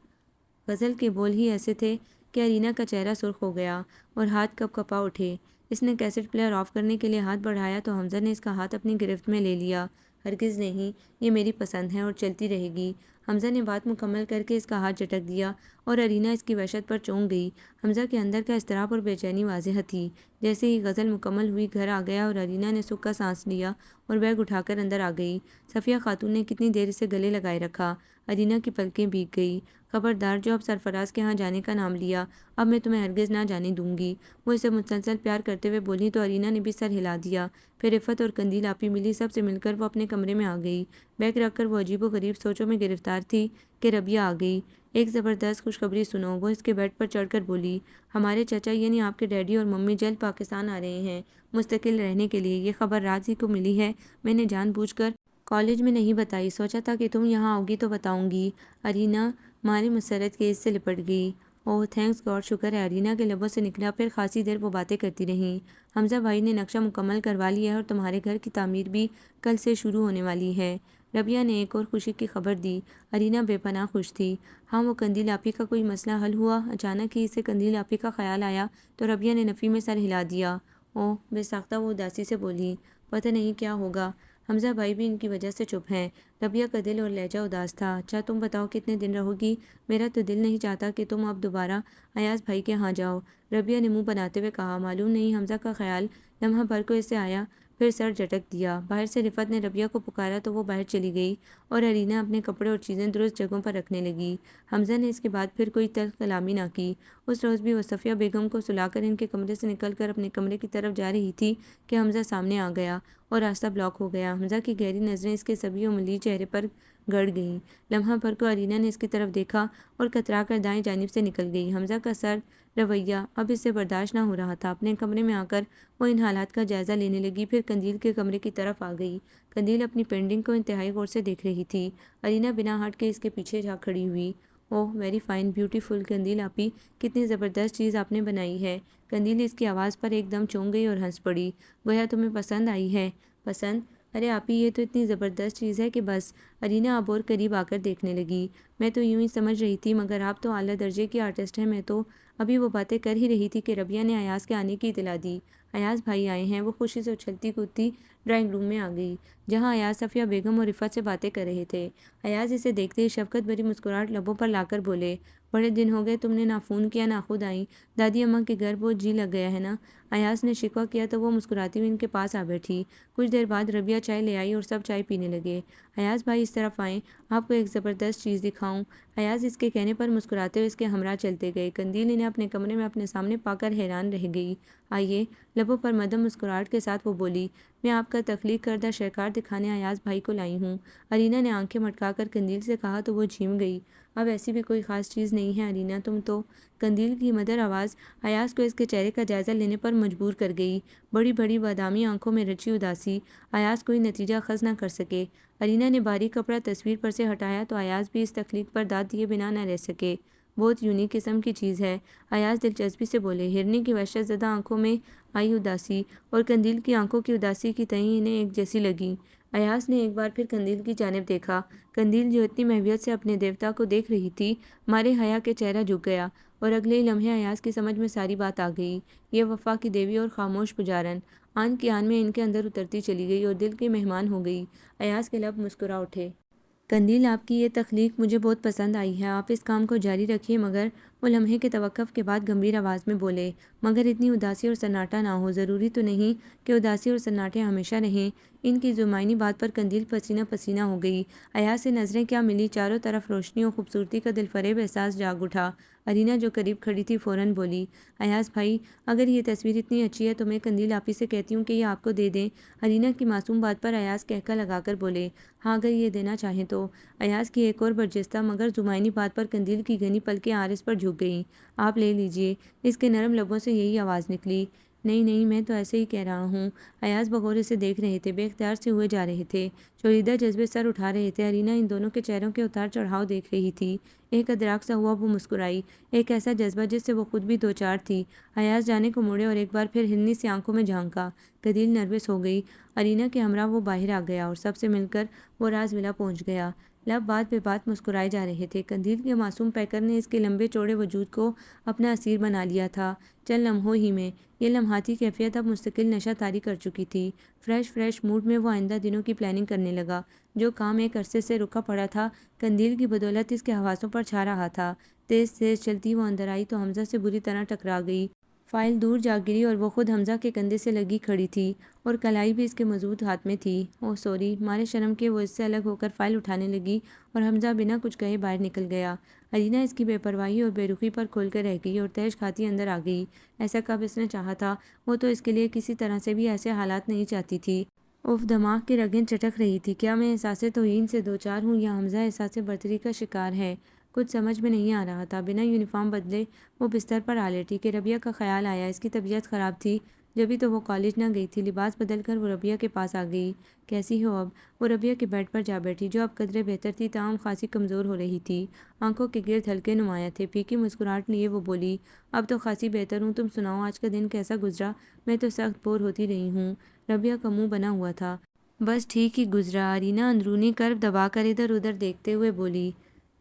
غزل کے بول ہی ایسے تھے کہ ارینا کا چہرہ سرخ ہو گیا اور ہاتھ کپ کپا اٹھے۔ اس نے کیسٹ پلیئر آف کرنے کے لیے ہاتھ بڑھایا تو حمزہ نے اس کا ہاتھ اپنی گرفت میں لے لیا۔ ہرگز نہیں، یہ میری پسند ہے اور چلتی رہے گی۔ حمزہ نے بات مکمل کر کے اس کا ہاتھ جھٹک دیا اور ارینا اس کی وحشت پر چونک گئی۔ حمزہ کے اندر کا اضطراب اور بے چینی واضح تھی۔ جیسے ہی غزل مکمل ہوئی، گھر آ گیا اور ارینا نے سکھ کا سانس لیا اور بیگ اٹھا کر اندر آ گئی۔ صفیہ خاتون نے کتنی دیر اسے گلے لگائے رکھا۔ ارینا کی پلکیں بھیگ گئی۔ خبردار، جو اب سرفراز کے ہاں جانے کا نام لیا، اب میں تمہیں ہرگز نہ جانے دوں گی۔ وہ اسے مسلسل پیار کرتے ہوئے بولی تو ارینا نے بھی سر ہلا دیا۔ پھر عفت اور قندیل آپی ملی، سب سے مل کر وہ اپنے کمرے میں آ گئی۔ بیگ رکھ کر وہ عجیب و غریب سوچوں میں گرفتار تھی کہ ربیہ آ گئی۔ ایک زبردست خوشخبری سنو، وہ اس کے بیڈ پر چڑھ کر بولی۔ ہمارے چچا یعنی آپ کے ڈیڈی اور ممی جلد پاکستان آ رہے ہیں مستقل رہنے کے لیے۔ یہ خبر رات ہی کو ملی ہے، میں نے جان بوجھ کر کالج میں نہیں بتائی، سوچا تھا کہ تم یہاں آؤ گی تو بتاؤں گی۔ ارینا مارے مسرت کے اس سے لپٹ گئی۔ اوہ تھینکس گاڈ، شکر ہے، ارینا کے لبوں سے نکلا۔ پھر خاصی دیر وہ باتیں کرتی رہیں۔ حمزہ بھائی نے نقشہ مکمل کروا لیا ہے اور تمہارے گھر کی تعمیر بھی کل سے شروع ہونے والی ہے۔ ربیہ نے ایک اور خوشی کی خبر دی۔ ارینا بے پناہ خوش تھی۔ ہاں، وہ قندیل آپی کا کوئی مسئلہ حل ہوا؟ اچانک ہی اسے قندیل آپی کا خیال آیا تو ربیہ نے نفی میں سر ہلا دیا۔ اوہ، بے ساختہ وہ اداسی سے بولی، پتہ نہیں کیا ہوگا۔ حمزہ بھائی بھی ان کی وجہ سے چپ ہیں۔ ربیہ کا دل اور لہجہ اداس تھا۔ اچھا تم بتاؤ کتنے دن رہو گی؟ میرا تو دل نہیں چاہتا کہ تم اب دوبارہ ایاز بھائی کے ہاں جاؤ، ربیہ نے منہ بناتے ہوئے کہا۔ معلوم نہیں، حمزہ کا خیال لمحہ بھر کو اسے آیا، پھر سر جھٹک دیا۔ باہر سے رفعت نے ربیہ کو پکارا تو وہ باہر چلی گئی اور ارینا اپنے کپڑے اور چیزیں درست جگہوں پر رکھنے لگی۔ حمزہ نے اس کے بعد پھر کوئی تلخ کلامی نہ کی۔ اس روز بھی وہ صفیہ بیگم کو سلا کر ان کے کمرے سے نکل کر اپنے کمرے کی طرف جا رہی تھی کہ حمزہ سامنے آ گیا اور راستہ بلاک ہو گیا۔ حمزہ کی گہری نظریں اس کے سبھی و ملی چہرے پر گڑ گئیں۔ لمحہ بھر کو ارینا نے اس کی طرف دیکھا اور کترا کر دائیں جانب سے نکل گئی۔ حمزہ کا سر رویہ اب اس سے برداشت نہ ہو رہا تھا۔ اپنے کمرے میں آ کر وہ ان حالات کا جائزہ لینے لگی، پھر قندیل کے کمرے کی طرف آ گئی۔ قندیل اپنی پینٹنگ کو انتہائی غور سے دیکھ رہی تھی۔ ارینا بنا ہٹ کے اس کے پیچھے جا کھڑی ہوئی۔ اوہ ویری فائن، بیوٹیفل قندیل آپی، کتنی زبردست چیز آپ نے بنائی ہے۔ قندیل اس کی آواز پر ایک دم چونک گئی اور ہنس پڑی۔ گویا تمہیں پسند آئی ہے؟ پسند؟ ارے آپی، یہ تو اتنی زبردست چیز ہے کہ بس۔ ارینا اب اور قریب آ کر دیکھنے لگی۔ میں تو یوں ہی سمجھ رہی تھی، مگر آپ تو اعلیٰ درجے کی آرٹسٹ ہیں۔ میں تو ابھی وہ باتیں کر ہی رہی تھی کہ ربیہ نے ایاز کے آنے کی اطلاع دی۔ ایاز بھائی آئے ہیں۔ وہ خوشی سے اچھلتی کودتی ڈرائنگ روم میں آ گئی، جہاں ایاز صفیہ بیگم اور رفعت سے باتیں کر رہے تھے۔ ایاز اسے دیکھتے ہی شفقت بھری مسکراہٹ لبوں پر لا کر بولے، بڑے دن ہو گئے، تم نے نہ فون کیا نہ خود آئیں۔ دادی اماں کے گھر بہت جی لگ گیا ہے نا؟ ایاز نے شکوہ کیا تو وہ مسکراتی ہوئی ان کے پاس آ بیٹھی۔ کچھ دیر بعد ربیہ چائے لے آئی اور سب چائے پینے لگے۔ ایاز بھائی اس طرف آئیں، آپ کو ایک زبردست چیز دکھاؤں۔ ایاز اس کے کہنے پر مسکراتے ہوئے اس کے ہمراہ چلتے گئے۔ قندیل انہیں اپنے کمرے میں اپنے سامنے پا کر حیران رہ گئی۔ آئیے، لبوں پر مدھم مسکراہٹ کے ساتھ وہ بولی، میں آپ کا تخلیق کردہ شہکار دکھانے ایاز بھائی کو لائی ہوں۔ ارینا نے آنکھیں مٹکا کر قندیل سے کہا تو وہ جھیم گئی۔ اب ایسی بھی کوئی خاص چیز نہیں ہے ارینا، تم تو۔ قندیل کی مدر آواز ایاز کو اس کے چہرے کا جائزہ لینے پر مجبور کر گئی۔ بڑی بڑی بادامی آنکھوں میں رچی اداسی۔ ایاز کوئی نتیجہ اخذ نہ کر سکے۔ ارینا نے باریک کپڑا تصویر پر سے ہٹایا تو ایاز بھی اس تخلیق پر داد دیے بنا نہ رہ سکے۔ بہت یونیک قسم کی چیز ہے، ایاز دلچسپی سے بولے۔ ہرنی کی وحشت زدہ آنکھوں میں آئی اداسی اور قندیل کی آنکھوں کی اداسی کی تہیں انہیں ایک جیسی لگیں۔ ایاز نے ایک بار پھر قندیل کی جانب دیکھا۔ قندیل جو اتنی محویت سے اپنے دیوتا کو دیکھ رہی تھی، مارے حیا کے چہرہ جھک گیا اور اگلے ہی لمحے ایاز کی سمجھ میں ساری بات آ گئی۔ یہ وفا کی دیوی اور خاموش پجارن آن کی آن میں ان کے اندر اترتی چلی گئی اور دل کی مہمان ہو گئی۔ ایاز کے لب مسکرا اٹھے۔ قندیل، آپ کی یہ تخلیق مجھے بہت پسند آئی ہے، آپ اس کام کو جاری رکھیے، مگر وہ لمحے کے توقف کے بعد گمبھیر آواز میں بولے، مگر اتنی اداسی اور سناٹا نہ ہو، ضروری تو نہیں کہ اداسی اور سناٹے ہمیشہ رہیں۔ ان کی زمائنی بات پر قندیل پسینہ پسینہ ہو گئی۔ ایاز سے نظریں کیا ملی، چاروں طرف روشنی اور خوبصورتی کا دل فریب احساس جاگ اٹھا۔ ارینا جو قریب کھڑی تھی فوراً بولی، ایاز بھائی اگر یہ تصویر اتنی اچھی ہے تو میں قندیل آپی سے کہتی ہوں کہ یہ آپ کو دے دیں۔ ارینا کی معصوم بات پر ایاز کہکا لگا کر بولے، ہاں اگر یہ دینا چاہیں تو۔ ایاز کی ایک اور برجستہ مگر زمائنی بات پر قندیل کی گھنی پلکیں عارض پر جھک گئیں۔ آپ لے لیجئے، اس کے نرم لبوں سے یہی آواز نکلی۔ نہیں نہیں، میں تو ایسے ہی کہہ رہا ہوں۔ ایاز بغور اسے دیکھ رہے تھے، بے اختیار سے ہوئے جا رہے تھے، شوریدہ جذبے سر اٹھا رہے تھے۔ ارینا ان دونوں کے چہروں کے اتار چڑھاؤ دیکھ رہی تھی۔ ایک ادراک سا ہوا، وہ مسکرائی، ایک ایسا جذبہ جس سے وہ خود بھی دوچار تھی۔ ایاز جانے کو مڑے اور ایک بار پھر ہلنی سی آنکھوں میں جھانکا۔ قندیل نروس ہو گئی۔ ارینا کے ہمراہ وہ باہر آ گیا اور سب سے مل کر وہ راز ولا پہنچ گیا۔ لب بات بے بات مسکرائے جا رہے تھے۔ قندیل کے معصوم پیکر نے اس کے لمبے چوڑے وجود کو اپنا اسیر بنا لیا تھا۔ چند لمحوں ہی میں یہ لمحاتی کیفیت اب مستقل نشہ طاری کر چکی تھی۔ فریش موڈ میں وہ آئندہ دنوں کی پلاننگ کرنے لگا۔ جو کام ایک عرصے سے رکا پڑا تھا، قندیل کی بدولت اس کے حواسوں پر چھا رہا تھا۔ تیز چلتی وہ اندر آئی تو حمزہ سے بری طرح ٹکرا گئی۔ فائل دور جا گری اور وہ خود حمزہ کے کندھے سے لگی کھڑی تھی اور کلائی بھی اس کے مضبوط ہاتھ میں تھی۔ اوہ سوری، مارے شرم کے وہ اس سے الگ ہو کر فائل اٹھانے لگی اور حمزہ بنا کچھ کہے باہر نکل گیا۔ ارینا اس کی بے پرواہی اور بے رخی پر کھول کر رہ گئی اور تیش کھاتی اندر آ گئی۔ ایسا کب اس نے چاہا تھا، وہ تو اس کے لیے کسی طرح سے بھی ایسے حالات نہیں چاہتی تھی۔ اف، دماغ کی رگیں چٹک رہی تھی۔ کیا میں احساس توہین سے دوچار ہوں یا حمزہ احساس برتری کا شکار ہے؟ کچھ سمجھ میں نہیں آ رہا تھا۔ بنا یونیفارم بدلے وہ بستر پر آ لیٹی کہ ربیہ کا خیال آیا۔ اس کی طبیعت خراب تھی، جبھی تو وہ کالج نہ گئی تھی۔ لباس بدل کر وہ ربیہ کے پاس آ گئی۔ کیسی ہو اب؟ وہ ربیہ کے بیڈ پر جا بیٹھی، جو اب قدرے بہتر تھی تاہم خاصی کمزور ہو رہی تھی۔ آنکھوں کے گرد ہلکے نمایاں تھے۔ پھیکی مسکراہٹ لیے وہ بولی، اب تو خاصی بہتر ہوں، تم سناؤ آج کا دن کیسا گزرا؟ میں تو سخت بور ہوتی رہی ہوں۔ ربیہ کا منہ بنا ہوا تھا۔ بس ٹھیک ہی گزرا، ارینا اندرونی کرب دبا کر ادھر ادھر دیکھتے ہوئے بولی۔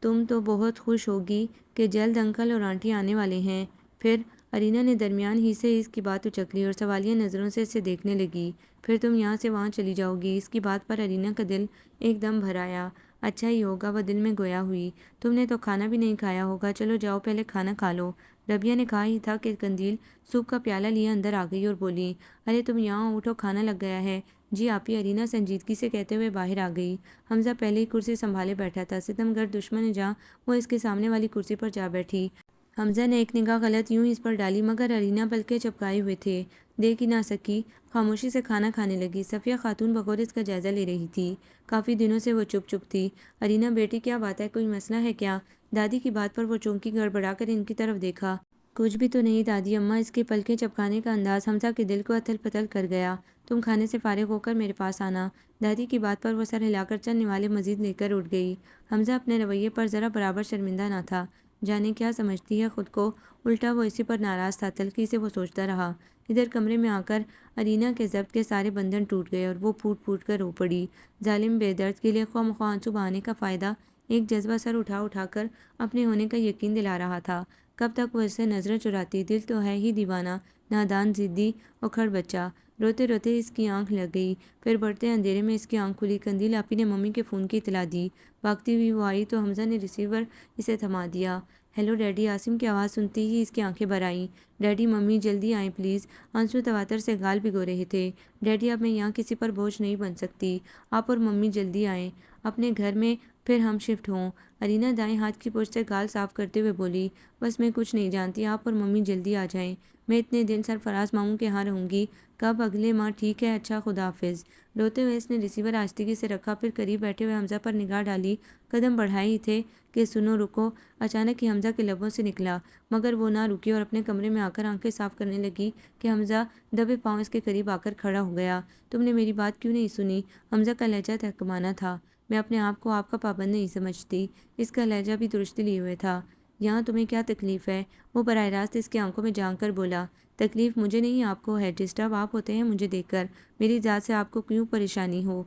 تم تو بہت خوش ہوگی کہ جلد انکل اور آنٹی آنے والے ہیں۔ پھر؟ ارینا نے درمیان ہی سے اس کی بات اچک لی اور سوالیہ نظروں سے اسے دیکھنے لگی۔ پھر تم یہاں سے وہاں چلی جاؤ گی؟ اس کی بات پر ارینا کا دل ایک دم بھر آیا۔ اچھا ہی ہوگا، وہ دل میں گویا ہوئی۔ تم نے تو کھانا بھی نہیں کھایا ہوگا، چلو جاؤ پہلے کھانا کھا لو۔ ربیہ نے کہا ہی تھا کہ قندیل سوپ کا پیالہ لیے اندر آ گئی اور بولی، ارے تم یہاں اٹھو، کھانا لگ گیا ہے۔ جی آپی، ارینا سنجیدگی سے کہتے ہوئے باہر آ گئی۔ حمزہ پہلے ہی کرسی سنبھالے بیٹھا تھا۔ ستم گر دشمن جاں وہ اس کے سامنے والی کرسی پر جا بیٹھی۔ حمزہ نے ایک نگاہ غلط یوں اس پر ڈالی، مگر ارینا پلکیں چپکائے ہوئے تھے، دیکھ ہی نہ سکی۔ خاموشی سے کھانا کھانے لگی۔ صفیہ خاتون بغور اس کا جائزہ لے رہی تھی۔ کافی دنوں سے وہ چپ تھی۔ ارینا بیٹی کیا بات ہے، کوئی مسئلہ ہے کیا؟ دادی کی بات پر وہ چونکی، گڑبڑا کر ان کی طرف دیکھا۔ کچھ بھی تو نہیں دادی اماں۔ اس کے پلکیں چپکانے کا انداز حمزہ کے دل کو اتھل پتھل کر گیا۔ تم کھانے سے فارغ ہو کر میرے پاس آنا۔ دادی کی بات پر وہ سر ہلا کر چند نوالے مزید لے کر اٹھ گئی۔ حمزہ اپنے رویے پر ذرا برابر شرمندہ نہ تھا۔ جانے کیا سمجھتی ہے خود کو، الٹا وہ اسی پر ناراض تھا۔ تلخی سے وہ سوچتا رہا۔ ادھر کمرے میں آ کر ارینا کے ضبط کے سارے بندھن ٹوٹ گئے اور وہ پھوٹ پھوٹ کر رو پڑی۔ ظالم بے درد کے لیے خواہ مخواہ آنسو بہانے کا فائدہ ایک جذبہ سر اٹھا کر اپنے ہونے کا یقین دلا رہا تھا۔ کب تک وہ اس سے نظریں چراتی؟ دل تو ہے ہی دیوانہ، نادان، ضدی، اکھڑ بچہ۔ روتے روتے اس کی آنکھ لگ گئی، پھر بڑھتے اندھیرے میں اس کی آنکھ کھلی۔ قندیل آپی نے ممی کے فون کی اطلاع دی۔ بھاگتی ہوئی وہ آئی تو حمزہ نے ریسیور اسے تھما دیا۔ ہیلو ڈیڈی، عاصم کی آواز سنتی ہی اس کی آنکھیں بھر آئیں۔ ڈیڈی، ممی جلدی آئیں پلیز۔ آنسو تواتر سے گال بھگو رہے تھے۔ ڈیڈی اب میں یہاں کسی پر بوجھ نہیں بن سکتی، آپ اور ممی جلدی آئیں اپنے گھر میں، پھر ہم شفٹ ہوں۔ ارینا دائیں ہاتھ کی پشت سے گال صاف کرتے ہوئے بولی، بس میں کچھ نہیں جانتی، آپ اور ممی جلدی آ جائیں۔ میں اتنے دن سرفراز ماموں کے ہاں رہوں گی۔ کب؟ اگلے ماہ۔ ٹھیک ہے، اچھا، خدا حافظ۔ روتے ہوئے اس نے ریسیور آہستگی سے رکھا، پھر قریب بیٹھے ہوئے حمزہ پر نگاہ ڈالی۔ قدم بڑھائے ہی تھے کہ سنو، رکو۔ اچانک ہی حمزہ کے لبوں سے نکلا، مگر وہ نہ رکی اور اپنے کمرے میں آ کر آنکھیں صاف کرنے لگی کہ حمزہ دبے پاؤں اس کے قریب آ کر کھڑا ہو گیا۔ تم نے میری بات کیوں نہیں سنی؟ حمزہ کا لہجہ تحکمانہ تھا۔ میں اپنے آپ کو آپ کا پابند نہیں سمجھتی۔ اس کا لہجہ بھی درستی لیے ہوئے تھا۔ یہاں تمہیں کیا تکلیف ہے؟ وہ براہ راست اس کی آنکھوں میں جھانک کر بولا۔ تکلیف مجھے نہیں، آپ کو ہے۔ ڈسٹرب آپ ہوتے ہیں مجھے دیکھ کر۔ میری ذات سے آپ کو کیوں پریشانی ہو؟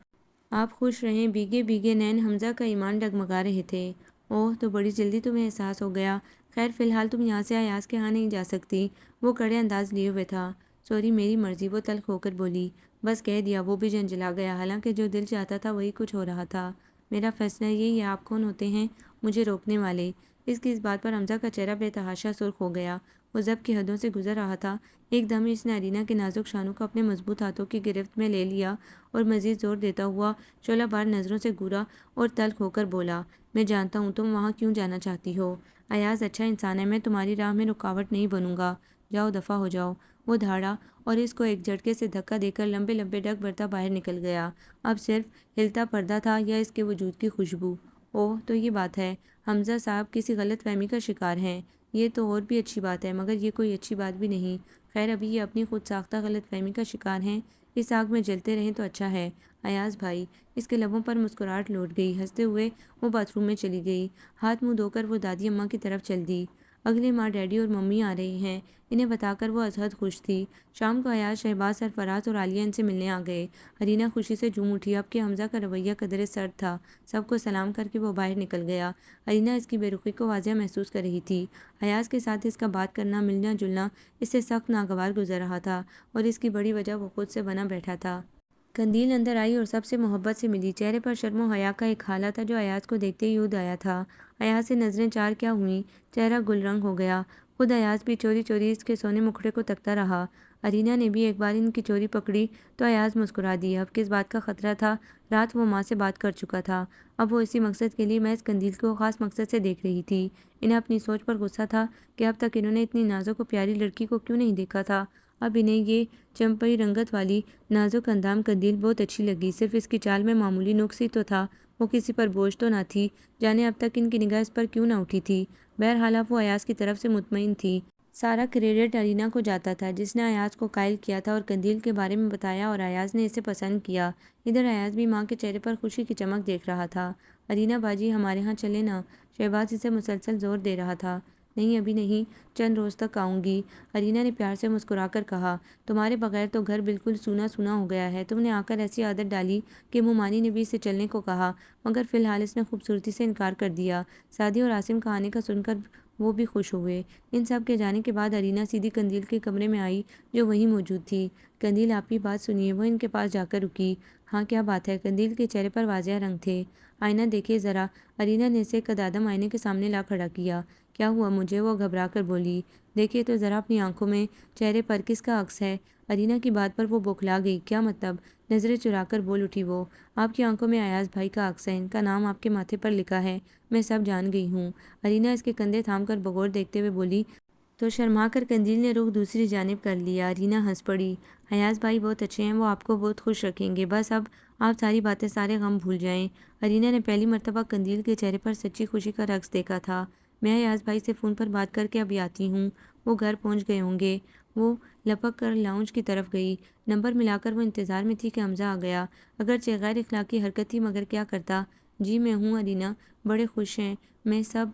آپ خوش رہیں۔ بھیگے بھیگے نین حمزہ کا ایمان ڈگمگا رہے تھے۔ اوہ، تو بڑی جلدی تمہیں احساس ہو گیا۔ خیر فی الحال تم یہاں سے ایاز کے ہاں نہیں جا سکتی۔ وہ کڑے انداز لیے ہوئے تھا۔ سوری، میری مرضی، وہ تلخ ہو کر بولی۔ بس کہہ دیا، وہ بھی جھنجھلا گیا۔ حالانکہ جو دل چاہتا تھا وہی کچھ ہو رہا تھا۔ میرا فیصلہ یہی ہے۔ آپ کون ہوتے ہیں مجھے روکنے والے؟ اس کی اس بات پر حمزہ کا چہرہ بے تحاشا سرخ ہو گیا۔ وہ ضبط کی حدوں سے گزر رہا تھا۔ ایک دم اس نے ارینا کے نازک شانوں کو اپنے مضبوط ہاتھوں کی گرفت میں لے لیا اور مزید زور دیتا ہوا شعلہ بار نظروں سے گورا اور تلخ ہو کر بولا، میں جانتا ہوں تم وہاں کیوں جانا چاہتی ہو۔ ایاز اچھا انسان ہے، میں تمہاری راہ میں رکاوٹ نہیں بنوں گا، جاؤ دفع ہو جاؤ۔ وہ دھاڑا اور اس کو ایک جھٹکے سے دھکا دے کر لمبے لمبے ڈگ برتا باہر نکل گیا۔ اب صرف ہلتا پردہ تھا یا اس کے وجود کی خوشبو۔ اوہ تو یہ بات ہے، حمزہ صاحب کسی غلط فہمی کا شکار ہیں۔ یہ تو اور بھی اچھی بات ہے، مگر یہ کوئی اچھی بات بھی نہیں۔ خیر ابھی یہ اپنی خود ساختہ غلط فہمی کا شکار ہیں، اس آگ میں جلتے رہیں تو اچھا ہے۔ ایاز بھائی، اس کے لبوں پر مسکراہٹ لوٹ گئی۔ ہنستے ہوئے وہ باتھ روم میں چلی گئی۔ ہاتھ منہ دھو کر وہ دادی اماں کی طرف چل دی۔ اگلے ماہ ڈیڈی اور ممی آ رہے ہیں، انہیں بتا کر وہ از حد خوش تھی۔ شام کو ایاز، شہباز، سرفراز اور عالیہ ان سے ملنے آ گئے۔ ارینا خوشی سے جھوم اٹھی، اب کہ حمزہ کا رویہ قدرے سرد تھا۔ سب کو سلام کر کے وہ باہر نکل گیا۔ ارینا اس کی بے رخی کو واضح محسوس کر رہی تھی۔ ایاز کے ساتھ اس کا بات کرنا، ملنا جلنا اس سے سخت ناگوار گزر رہا تھا، اور اس کی بڑی وجہ وہ خود سے بنا بیٹھا تھا۔ قندیل اندر آئی اور سب سے محبت سے ملی۔ چہرے پر شرم و حیا کا ایک حالہ تھا جو ایاز کو دیکھتے ہی اڑ آیا تھا۔ ایاز سے نظریں چار کیا ہوئیں، چہرہ گل رنگ ہو گیا۔ خود ایاز بھی چوری چوری اس کے سونے مکھڑے کو تکتا رہا۔ ارینا نے بھی ایک بار ان کی چوری پکڑی تو ایاز مسکرا دی۔ اب کس بات کا خطرہ تھا؟ رات وہ ماں سے بات کر چکا تھا، اب وہ اسی مقصد کے لیے محض قندیل کو خاص مقصد سے دیکھ رہی تھی۔ انہیں اپنی سوچ پر غصہ تھا کہ اب تک انہوں نے اتنی نازک و پیاری لڑکی کو کیوں نہیں دیکھا تھا۔ اب انہیں یہ چمپئی رنگت والی نازک اندام قندیل بہت اچھی لگی۔ صرف اس کی چال میں معمولی نقص ہی تو تھا، وہ کسی پر بوجھ تو نہ تھی۔ جانے اب تک ان کی نگاہ اس پر کیوں نہ اٹھی تھی۔ بہرحال اب وہ ایاز کی طرف سے مطمئن تھی۔ سارا کریڈٹ ارینا کو جاتا تھا، جس نے ایاز کو قائل کیا تھا اور قندیل کے بارے میں بتایا، اور ایاز نے اسے پسند کیا۔ ادھر ایاز بھی ماں کے چہرے پر خوشی کی چمک دیکھ رہا تھا۔ ارینا باجی ہمارے ہاں چلے نا، شہباز اسے مسلسل زور دے رہا تھا۔ نہیں ابھی نہیں، چند روز تک آؤں گی، ارینا نے پیار سے مسکرا کر کہا۔ تمہارے بغیر تو گھر بالکل سونا سونا ہو گیا ہے۔ تم نے آ کر ایسی عادت ڈالی کہ مومانی نے بھی اسے چلنے کو کہا، مگر فی الحال اس نے خوبصورتی سے انکار کر دیا۔ سعدی اور عاصم کا آنے کا سن کر وہ بھی خوش ہوئے۔ ان سب کے جانے کے بعد ارینا سیدھی قندیل کے کمرے میں آئی جو وہیں موجود تھی۔ قندیل آپ کی بات سنیے، وہ ان کے پاس جا کر رکی۔ ہاں کیا بات ہے؟ قندیل کے چہرے پر واضح رنگ تھے۔ آئینہ دیکھیے ذرا، ارینا نے اسے قدادم آئینے کے سامنے لا کھڑا کیا۔ کیا ہوا مجھے؟ وہ گھبرا کر بولی۔ دیکھیے تو ذرا اپنی آنکھوں میں، چہرے پر کس کا عکس ہے؟ ارینا کی بات پر وہ بوکھلا گئی۔ کیا مطلب؟ نظریں چرا کر بول اٹھی وہ۔ آپ کی آنکھوں میں ایاز بھائی کا عکس ہے، ان کا نام آپ کے ماتھے پر لکھا ہے، میں سب جان گئی ہوں۔ ارینا اس کے کندھے تھام کر بغور دیکھتے ہوئے بولی تو شرما کر قندیل نے رخ دوسری جانب کر لیا۔ ارینا ہنس پڑی۔ ایاز بھائی بہت اچھے ہیں، وہ آپ کو بہت خوش رکھیں گے، بس اب آپ ساری باتیں، سارے غم بھول جائیں۔ ارینا نے پہلی مرتبہ قندیل کے چہرے پر سچی خوشی کا رقص دیکھا تھا۔ میں ایاز بھائی سے فون پر بات کر کے ابھی آتی ہوں، وہ گھر پہنچ گئے ہوں گے۔ وہ لپک کر لاؤنج کی طرف گئی۔ نمبر ملا کر وہ انتظار میں تھی کہ حمزہ آ گیا، اگرچہ غیر اخلاقی حرکت تھی مگر کیا کرتا۔ جی میں ہوں ارینا، بڑے خوش ہیں، میں سب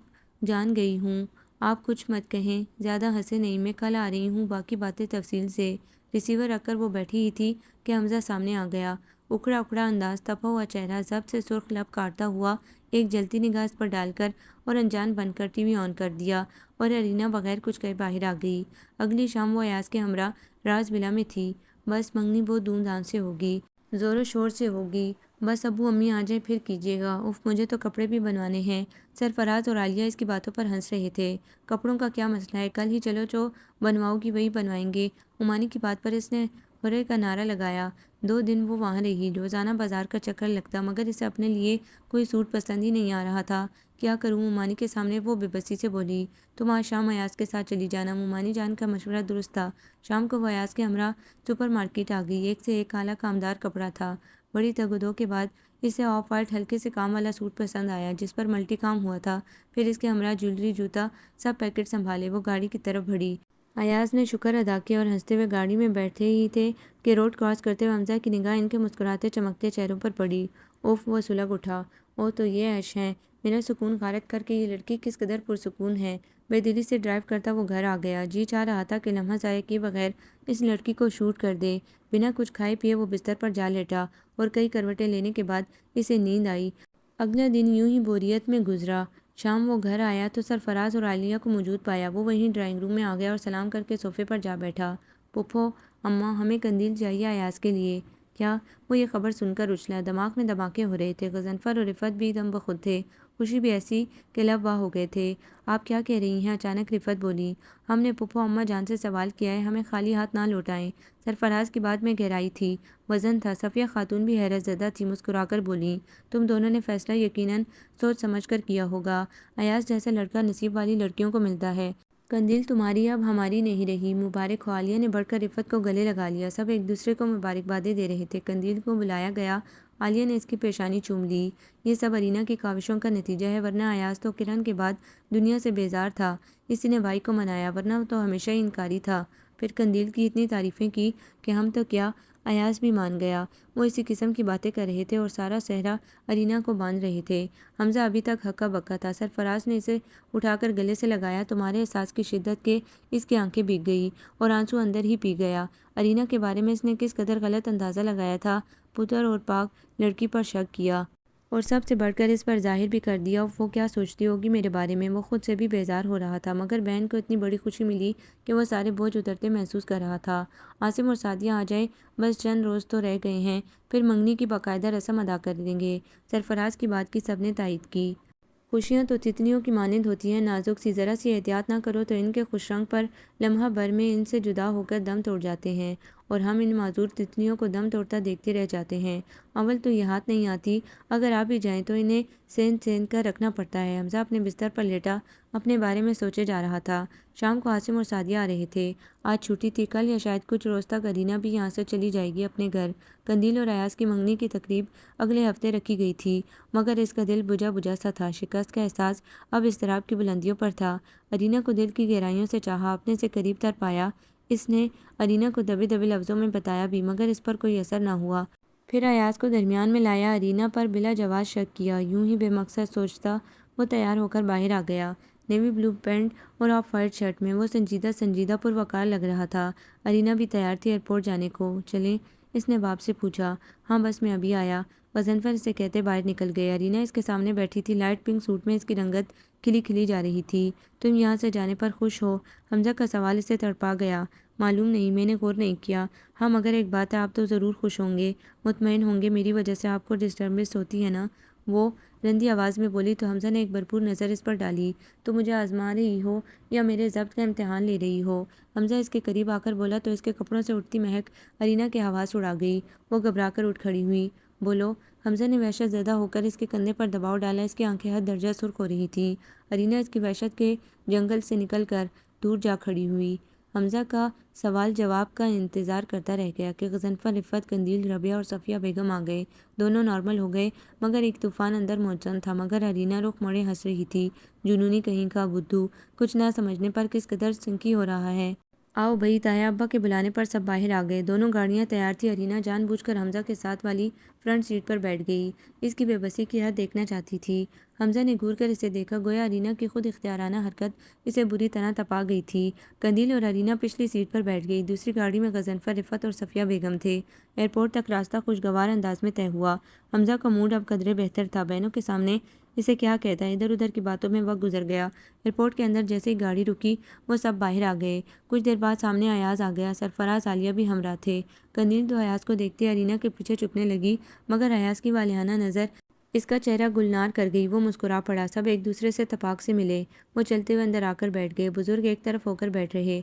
جان گئی ہوں، آپ کچھ مت کہیں، زیادہ ہنسے نہیں، میں کل آ رہی ہوں، باقی باتیں تفصیل سے۔ ریسیور رکھ کر وہ بیٹھی ہی تھی کہ حمزہ سامنے آ گیا۔ اکھڑا اکھڑا انداز، تپا ہوا چہرہ، ضبط سے سرخ لب کاٹتا ہوا، ایک جلتی نگاہ اس پر ڈال کر اور انجان بن کر ٹی وی آن کر دیا، اور ارینا بغیر کچھ کہے باہر آ گئی۔ اگلی شام وہ ایاز کے ہمراہ راز ولا میں تھی۔ بس منگنی بہت دھوم دھام سے ہوگی، زور و شور سے ہوگی، بس ابو امی آ جائیں پھر کیجیے گا۔ اف مجھے تو کپڑے بھی بنوانے ہیں۔ سرفراز اور عالیہ اس کی باتوں پر ہنس رہے تھے۔ کپڑوں کا کیا مسئلہ ہے، کل ہی چلو، جو بنواؤ گی وہی بنوائیں گے۔ عمانی کی بات پر اس نے ہورے کا نعرہ لگایا۔ 2 دن وہ وہاں رہی۔ روزانہ بازار کا چکر لگتا، مگر اسے اپنے لیے کوئی سوٹ پسند ہی نہیں آ رہا تھا۔ کیا کروں؟ عمانی کے سامنے وہ بے بسی سے بولی۔ تم آج شام ایاز کے ساتھ چلی جانا۔ عمانی جان کا مشورہ درست تھا۔ شام کو وہ ایاز کے ہمراہ سپر مارکیٹ آ گئی۔ ایک سے ایک اعلیٰ کامدار کپڑا تھا۔ بڑی تگ و دو کے بعد اسے آف وائٹ ہلکے سے کام والا سوٹ پسند آیا جس پر ملٹی کام ہوا تھا۔ پھر اس کے ہمراہ جویلری، جوتا، سب پیکٹ سنبھالے وہ گاڑی کی طرف بڑھی۔ ایاز نے شکر ادا کیا اور ہنستے ہوئے گاڑی میں بیٹھے ہی تھے کہ روڈ کراس کرتے ہوئے حمزہ کی نگاہ ان کے مسکراتے چمکتے چہروں پر پڑی۔ اوف وہ سلگ اٹھا۔ او تو یہ عیش ہے، میرا سکون غارت کر کے یہ لڑکی کس قدر پرسکون ہے۔ بے دلی سے ڈرائیو کرتا وہ گھر آ گیا۔ جی چاہ رہا تھا کہ لمحہ ضائع کیے بغیر اس لڑکی کو شوٹ کر دے۔ بنا کچھ کھائے پیے وہ بستر پر جا لیٹا اور کئی کروٹیں لینے کے بعد اسے نیند آئی۔ اگلا دن یوں ہی بوریت میں گزرا۔ شام وہ گھر آیا تو سرفراز اور عالیہ کو موجود پایا۔ وہ وہیں ڈرائنگ روم میں آ گیا اور سلام کر کے صوفے پر جا بیٹھا۔ پھوپھو، اماں، ہمیں قندیل چاہیے ایاز کے لیے۔ کیا؟ وہ یہ خبر سن کر اچھلا۔ دماغ میں دھماکے ہو رہے تھے۔ غضنفر اور رفت بھی دم بخود تھے، خوشی بھی ایسی کہ لب واہ ہو گئے تھے۔ آپ کیا کہہ رہی ہیں؟ اچانک رفت بولی۔ ہم نے پھپھو اماں جان سے سوال کیا ہے، ہمیں خالی ہاتھ نہ لوٹائیں۔ سرفراز کی بات میں گہرائی تھی، وزن تھا۔ صفیہ خاتون بھی حیرت زدہ تھی، مسکرا کر بولیں، تم دونوں نے فیصلہ یقیناً سوچ سمجھ کر کیا ہوگا۔ ایاز جیسا لڑکا نصیب والی لڑکیوں کو ملتا ہے۔ قندیل تمہاری اب ہماری نہیں رہی۔ مبارک ہو۔ عالیہ نے بڑھ کر رفت کو گلے لگا لیا۔ سب ایک دوسرے کو مبارکبادیں دے رہے تھے۔ قندیل کو بلایا گیا۔ عالیہ نے اس کی پیشانی چوم لی۔ یہ سب ارینا کی کاوشوں کا نتیجہ ہے، ورنہ ایاز تو کرن کے بعد دنیا سے بیزار تھا۔ اسی نے بھائی کو منایا، ورنہ تو ہمیشہ ہی انکاری تھا۔ پھر قندیل کی اتنی تعریفیں کی کہ ہم تو کیا، ایاز بھی مان گیا۔ وہ اسی قسم کی باتیں کر رہے تھے اور سارا صحرا ارینا کو باندھ رہے تھے۔ حمزہ ابھی تک ہکا بکا تھا۔ سرفراز نے اسے اٹھا کر گلے سے لگایا۔ تمہارے احساس کی شدت کے اس کی آنکھیں بھیگ گئی اور آنسو اندر ہی پی گیا۔ ارینا کے بارے میں اس نے کس قدر غلط اندازہ لگایا تھا، پتر اور پاک لڑکی پر شک کیا اور سب سے بڑھ کر اس پر ظاہر بھی کر دیا۔ وہ کیا سوچتی ہوگی میرے بارے میں؟ وہ خود سے بھی بیزار ہو رہا تھا، مگر بہن کو اتنی بڑی خوشی ملی کہ وہ سارے بوجھ اترتے محسوس کر رہا تھا۔ عاصم اور سعدیہ آ جائے، بس چند روز تو رہ گئے ہیں، پھر منگنی کی باقاعدہ رسم ادا کر دیں گے۔ سرفراز کی بات کی سب نے تائید کی۔ خوشیاں تو تتلیوں کی مانند ہوتی ہیں، نازک سی، ذرا سی احتیاط نہ کرو تو ان کے خوش رنگ پر لمحہ بھر میں ان سے جدا ہو کر دم توڑ جاتے ہیں، اور ہم ان معذور تتلیوں کو دم توڑتا دیکھتے رہ جاتے ہیں۔ اول تو یہ ہاتھ نہیں آتی، اگر آ بھی جائیں تو انہیں سیند سیند کر رکھنا پڑتا ہے۔ حمزہ اپنے بستر پر لیٹا اپنے بارے میں سوچے جا رہا تھا۔ شام کو عاصم اور سعدیہ آ رہے تھے۔ آج چھٹی تھی، کل یا شاید کچھ روز تک ارینا بھی یہاں سے چلی جائے گی اپنے گھر۔ قندیل اور ایاز کی منگنی کی تقریب اگلے ہفتے رکھی گئی تھی، مگر اس کا دل بجھا بجھا سا تھا۔ شکست کا احساس اب اضطراب کی بلندیوں پر تھا۔ ارینا کو دل کی گہرائیوں سے چاہا، اپنے سے قریب تر پایا۔ اس نے ارینا کو دبے دبے لفظوں میں بتایا بھی، مگر اس پر کوئی اثر نہ ہوا۔ پھر ایاز کو درمیان میں لایا، ارینا پر بلا جواز شک کیا۔ یوں ہی بے مقصد سوچتا وہ تیار ہو کر باہر آ گیا، نیوی بلو پینٹ اور آف وائٹ شرٹ میں۔ وہ سنجیدہ سنجیدہ پروقار لگ رہا تھا۔ ارینا بھی تیار تھی ایئرپورٹ جانے کو۔ چلیں؟ اس نے باپ سے پوچھا۔ ہاں بس میں ابھی آیا، غضنفر اسے کہتے باہر نکل گئے۔ ارینا اس کے سامنے بیٹھی تھی، لائٹ پنک سوٹ میں اس کی رنگت کھلی کھلی جا رہی تھی۔ تم یہاں سے جانے پر خوش ہو؟ حمزہ کا سوال اسے تڑپا گیا۔ معلوم نہیں، میں نے غور نہیں کیا۔ ہاں مگر ایک بات ہے، آپ تو ضرور خوش ہوں گے، مطمئن ہوں گے، میری وجہ سے آپ کو ڈسٹربنس ہوتی ہے نا؟ وہ رندی آواز میں بولی تو حمزہ نے ایک بھرپور نظر اس پر ڈالی۔ تو مجھے آزما رہی ہو یا میرے ضبط کا امتحان لے رہی ہو؟ حمزہ اس کے قریب آ کر بولا تو اس کے کپڑوں سے اٹھتی مہک ارینا کے حواس اڑا گئی۔ وہ گھبرا کر اٹھ کھڑی ہوئی۔ بولو۔ حمزہ نے وحشت زدہ ہو کر اس کے کندھے پر دباؤ ڈالا۔ اس کی آنکھیں حد درجہ سرخ ہو رہی تھیں۔ ارینا اس کی وحشت کے جنگل سے نکل کر دور جا کھڑی ہوئی۔ حمزہ کا سوال جواب کا انتظار کرتا رہ گیا کہ غضنفر، رفت، قندیل، ربیہ اور صفیہ بیگم آ گئے۔ دونوں نارمل ہو گئے، مگر ایک طوفان اندر موجود تھا۔ مگر ارینا رخ موڑے ہنس رہی تھی۔ جنونی کہیں کا، بدھو، کچھ نہ سمجھنے پر کس قدر سنکی ہو رہا ہے۔ آؤ بھئی، تایا ابا کے بلانے پر سب باہر آ گئے۔ دونوں گاڑیاں تیار تھیں۔ ارینا جان بوجھ کر حمزہ کے ساتھ والی فرنٹ سیٹ پر بیٹھ گئی۔ اس کی بے بسی کی حد دیکھنا چاہتی تھی۔ حمزہ نے گھور کر اسے دیکھا، گویا ارینا کی خود اختیارانہ حرکت اسے بری طرح تپا گئی تھی۔ قندیل اور ارینا پچھلی سیٹ پر بیٹھ گئی۔ دوسری گاڑی میں غضنفر، رفت اور صفیہ بیگم تھے۔ ایئرپورٹ تک راستہ خوشگوار انداز میں طے ہوا۔ حمزہ کا موڈ اب قدرے بہتر تھا۔ بہنوں کے سامنے اسے کیا کہتا، ادھر ادھر کی باتوں میں وقت گزر گیا۔ ایئرپورٹ کے اندر جیسے ہی گاڑی رکی، وہ سب باہر آ گئے۔ کچھ دیر بعد سامنے ایاز آ گیا۔ سرفراز، عالیہ بھی ہمراہ تھے۔ قندیل تو ایاز کو دیکھتے ارینا کے پیچھے چھپنے لگی، مگر ایاز کی والہانہ نظر اس کا چہرہ گلنار کر گئی۔ وہ مسکرا پڑا۔ سب ایک دوسرے سے اتفاق سے ملے۔ وہ چلتے ہوئے اندر آ کر بیٹھ گئے۔ بزرگ ایک طرف ہو کر بیٹھ رہے۔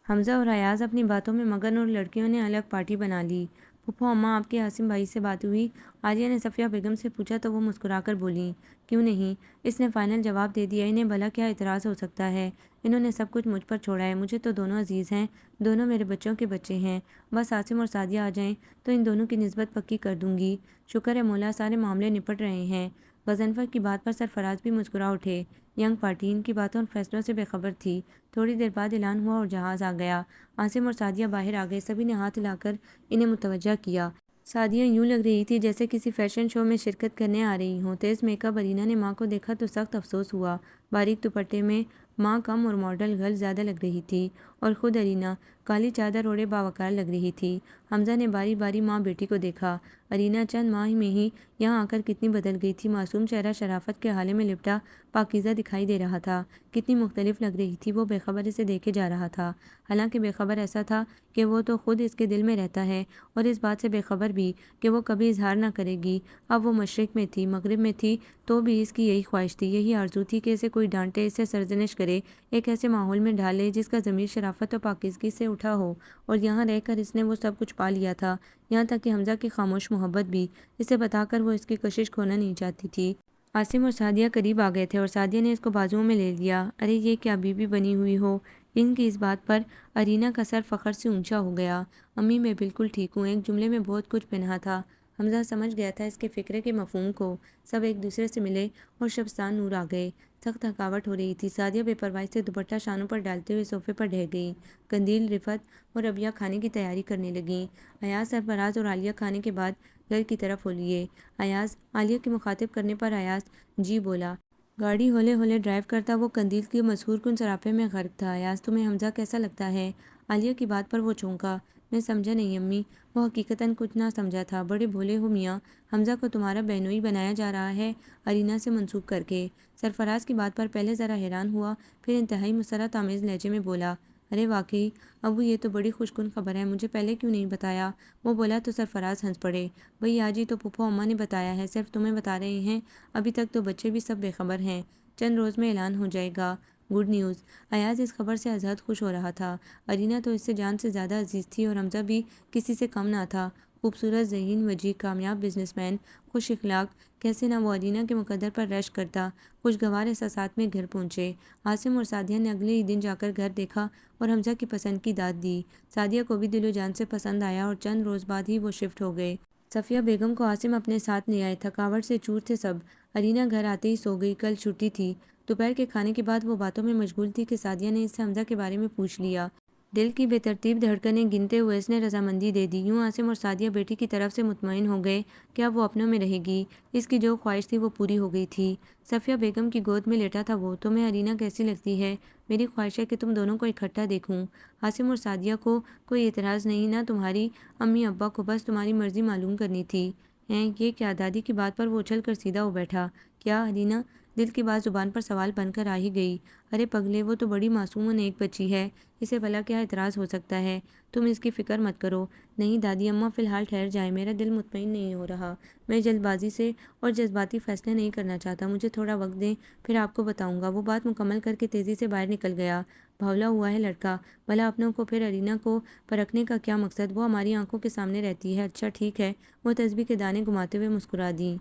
حمزہ اور ایاز اپنی باتوں میں مگن اور لڑکیوں نے الگ پارٹی بنا لی۔ پھپھو اماں، آپ کے عاصم بھائی سے بات ہوئی؟ عالیہ نے صفیہ بیگم سے پوچھا تو وہ مسکرا کر بولیں، کیوں نہیں؟ اس نے فائنل جواب دے دیا۔ انہیں بھلا کیا اعتراض ہو سکتا ہے؟ انہوں نے سب کچھ مجھ پر چھوڑا ہے۔ مجھے تو دونوں عزیز ہیں، دونوں میرے بچوں کے بچے ہیں۔ بس عاصم اور سعدیہ آ جائیں تو ان دونوں کی نسبت پکی کر دوں گی۔ شکر ہے مولا، سارے معاملے نپٹ رہے ہیں۔ غضنفر کی بات پر سرفراز بھی مسکرا اٹھے۔ ینگ پارٹی ان کی باتوں اور فیصلوں سے بے خبر تھی۔ تھوڑی دیر بعد اعلان ہوا اور جہاز آ گیا۔ عاصم اور سعدیہ باہر آ گئے۔ سبھی نے ہاتھ ہلا کر انہیں متوجہ کیا۔ سعدیہ یوں لگ رہی تھی جیسے کسی فیشن شو میں شرکت کرنے آ رہی ہوں۔ تیز میک اپ ارینا نے ماں کو دیکھا تو سخت افسوس ہوا۔ باریک دوپٹے میں ماں کم اور ماڈل گرل زیادہ لگ رہی تھی، اور خود ارینا کالی چادر اوڑے باوقار لگ رہی تھی۔ حمزہ نے باری باری ماں بیٹی کو دیکھا۔ ارینا چند ماہ میں ہی یہاں آ کر کتنی بدل گئی تھی، معصوم چہرہ شرافت کے حالے میں لپٹا پاکیزہ دکھائی دے رہا تھا، کتنی مختلف لگ رہی تھی۔ وہ بے خبر اسے دیکھے جا رہا تھا، حالانکہ بے خبر ایسا تھا کہ وہ تو خود اس کے دل میں رہتا ہے، اور اس بات سے بے خبر بھی کہ وہ کبھی اظہار نہ کرے گی۔ اب وہ مشرق میں تھی، مغرب میں تھی، تو بھی اس کی یہی خواہش تھی، یہی آرزو تھی کہ اسے کوئی ڈانٹے، اسے سرزنش کرے، ایک ایسے ماحول میں ڈالے جس کا ضمیر شرافت اور پاکیزگی سے اٹھا ہو، اور یہاں رہ کر اس نے وہ سب کچھ پا لیا تھا، یہاں تک کہ حمزہ کی خاموش محبت بھی، اسے بتا کر وہ اس کی کشش کھونا نہیں چاہتی تھی۔ عاصم اور سعدیہ قریب آ گئے تھے اور سعدیہ نے اس کو بازوؤں میں لے لیا۔ ارے یہ کیا بیوی بنی ہوئی ہو! ان کی اس بات پر ارینا کا سر فخر سے اونچا ہو گیا۔ امی میں بالکل ٹھیک ہوں، ایک جملے میں بہت کچھ پنہا تھا۔ حمزہ سمجھ گیا تھا اس کے فکرے کے مفہوم کو۔ سب ایک دوسرے سے ملے اور شبستان نور آ گئے۔ سخت تھکاوٹ ہو رہی تھی۔ سعدیہ بے پرواہی سے دوپٹہ شانوں پر ڈالتے ہوئے صوفے پر ڈہ گئی۔ قندیل، رفعت اور ربیہ کھانے کی تیاری کرنے لگیں۔ ایاز، سرفراز اور عالیہ کھانے کے بعد گھر کی طرف ہو لیے۔ ایاز، عالیہ کے مخاطب کرنے پر ایاز جی بولا۔ گاڑی ہولے ہولے ڈرائیو کرتا وہ قندیل کے مسحور کن سراپے میں غرق تھا۔ ایاز، تمہیں حمزہ کیسا لگتا ہے؟ عالیہ کی بات پر وہ چونکا۔ میں سمجھا نہیں امی۔ وہ حقیقتاً کچھ نہ سمجھا تھا۔ بڑے بھولے ہو میاں، حمزہ کو تمہارا بہنوئی بنایا جا رہا ہے، ارینا سے منسوب کر کے۔ سرفراز کی بات پر پہلے ذرا حیران ہوا، پھر انتہائی مسرت آمیز لہجے میں بولا، ارے واقعی ابو، یہ تو بڑی خوش کن خبر ہے، مجھے پہلے کیوں نہیں بتایا؟ وہ بولا تو سرفراز ہنس پڑے۔ بھئی آج ہی تو پھپھو اماں نے بتایا ہے، صرف تمہیں بتا رہے ہیں، ابھی تک تو بچے بھی سب بے خبر ہیں، چند روز میں اعلان ہو جائے گا۔ Good news. ایاز اس خبر سے ازحد خوش ہو رہا تھا۔ ارینا تو اس سے جان سے زیادہ عزیز تھی اور حمزہ بھی کسی سے کم نہ تھا۔ خوبصورت، ذہین، وجیح، کامیاب بزنس مین، خوش اخلاق، کیسے نہ وہ ارینا کے مقدر پر رشک کرتا۔ خوشگوار احساسات میں گھر پہنچے۔ عاصم اور سعدیہ نے اگلے ہی دن جا کر گھر دیکھا اور حمزہ کی پسند کی داد دی۔ سعدیہ کو بھی دل و جان سے پسند آیا اور چند روز بعد ہی وہ شفٹ ہو گئے۔ صفیہ بیگم کو عاصم اپنے ساتھ لے آئے، تھکاوٹ سے چور تھے سب۔ ارینا گھر آتے ہی سو گئی، کل چھٹی تھی۔ دوپہر کے کھانے کے بعد وہ باتوں میں مشغول تھی کہ سعدیہ نے اس سے حمزہ کے بارے میں پوچھ لیا۔ دل کی بے ترتیب دھڑکنیں گنتے ہوئے اس نے رضامندی دے دی۔ یوں عاصم اور سعدیہ بیٹی کی طرف سے مطمئن ہو گئے کہ اب وہ اپنوں میں رہے گی۔ اس کی جو خواہش تھی وہ پوری ہو گئی تھی۔ صفیہ بیگم کی گود میں لیٹا تھا وہ۔ تمہیں ارینا کیسی لگتی ہے؟ میری خواہش ہے کہ تم دونوں کو اکٹھا دیکھوں۔ عاصم اور سعدیہ کو کوئی اعتراض نہیں، نہ تمہاری امی ابا کو، بس تمہاری مرضی معلوم کرنی تھی۔ ہیں یہ کیا؟ دادی کی بات پر وہ اچھل کر سیدھا ہو بیٹھا۔ کیا ارینا؟ دل کی بات زبان پر سوال بن کر آ ہی گئی۔ ارے پگلے، وہ تو بڑی معصوم و نیک بچی ہے، اسے بھلا کیا اعتراض ہو سکتا ہے؟ تم اس کی فکر مت کرو۔ نہیں دادی اماں، فی الحال ٹھہر جائیں، میرا دل مطمئن نہیں ہو رہا، میں جلد بازی سے اور جذباتی فیصلے نہیں کرنا چاہتا، مجھے تھوڑا وقت دیں، پھر آپ کو بتاؤں گا۔ وہ بات مکمل کر کے تیزی سے باہر نکل گیا۔ بھولا ہوا ہے لڑکا، بھلا اپنوں کو پھر ارینا کو پرکھنے کا کیا مقصد؟ وہ ہماری آنکھوں کے سامنے رہتی ہے۔ اچھا ٹھیک ہے۔ وہ تسبیح کے دانے گھماتے ہوئے مسکرا دیں۔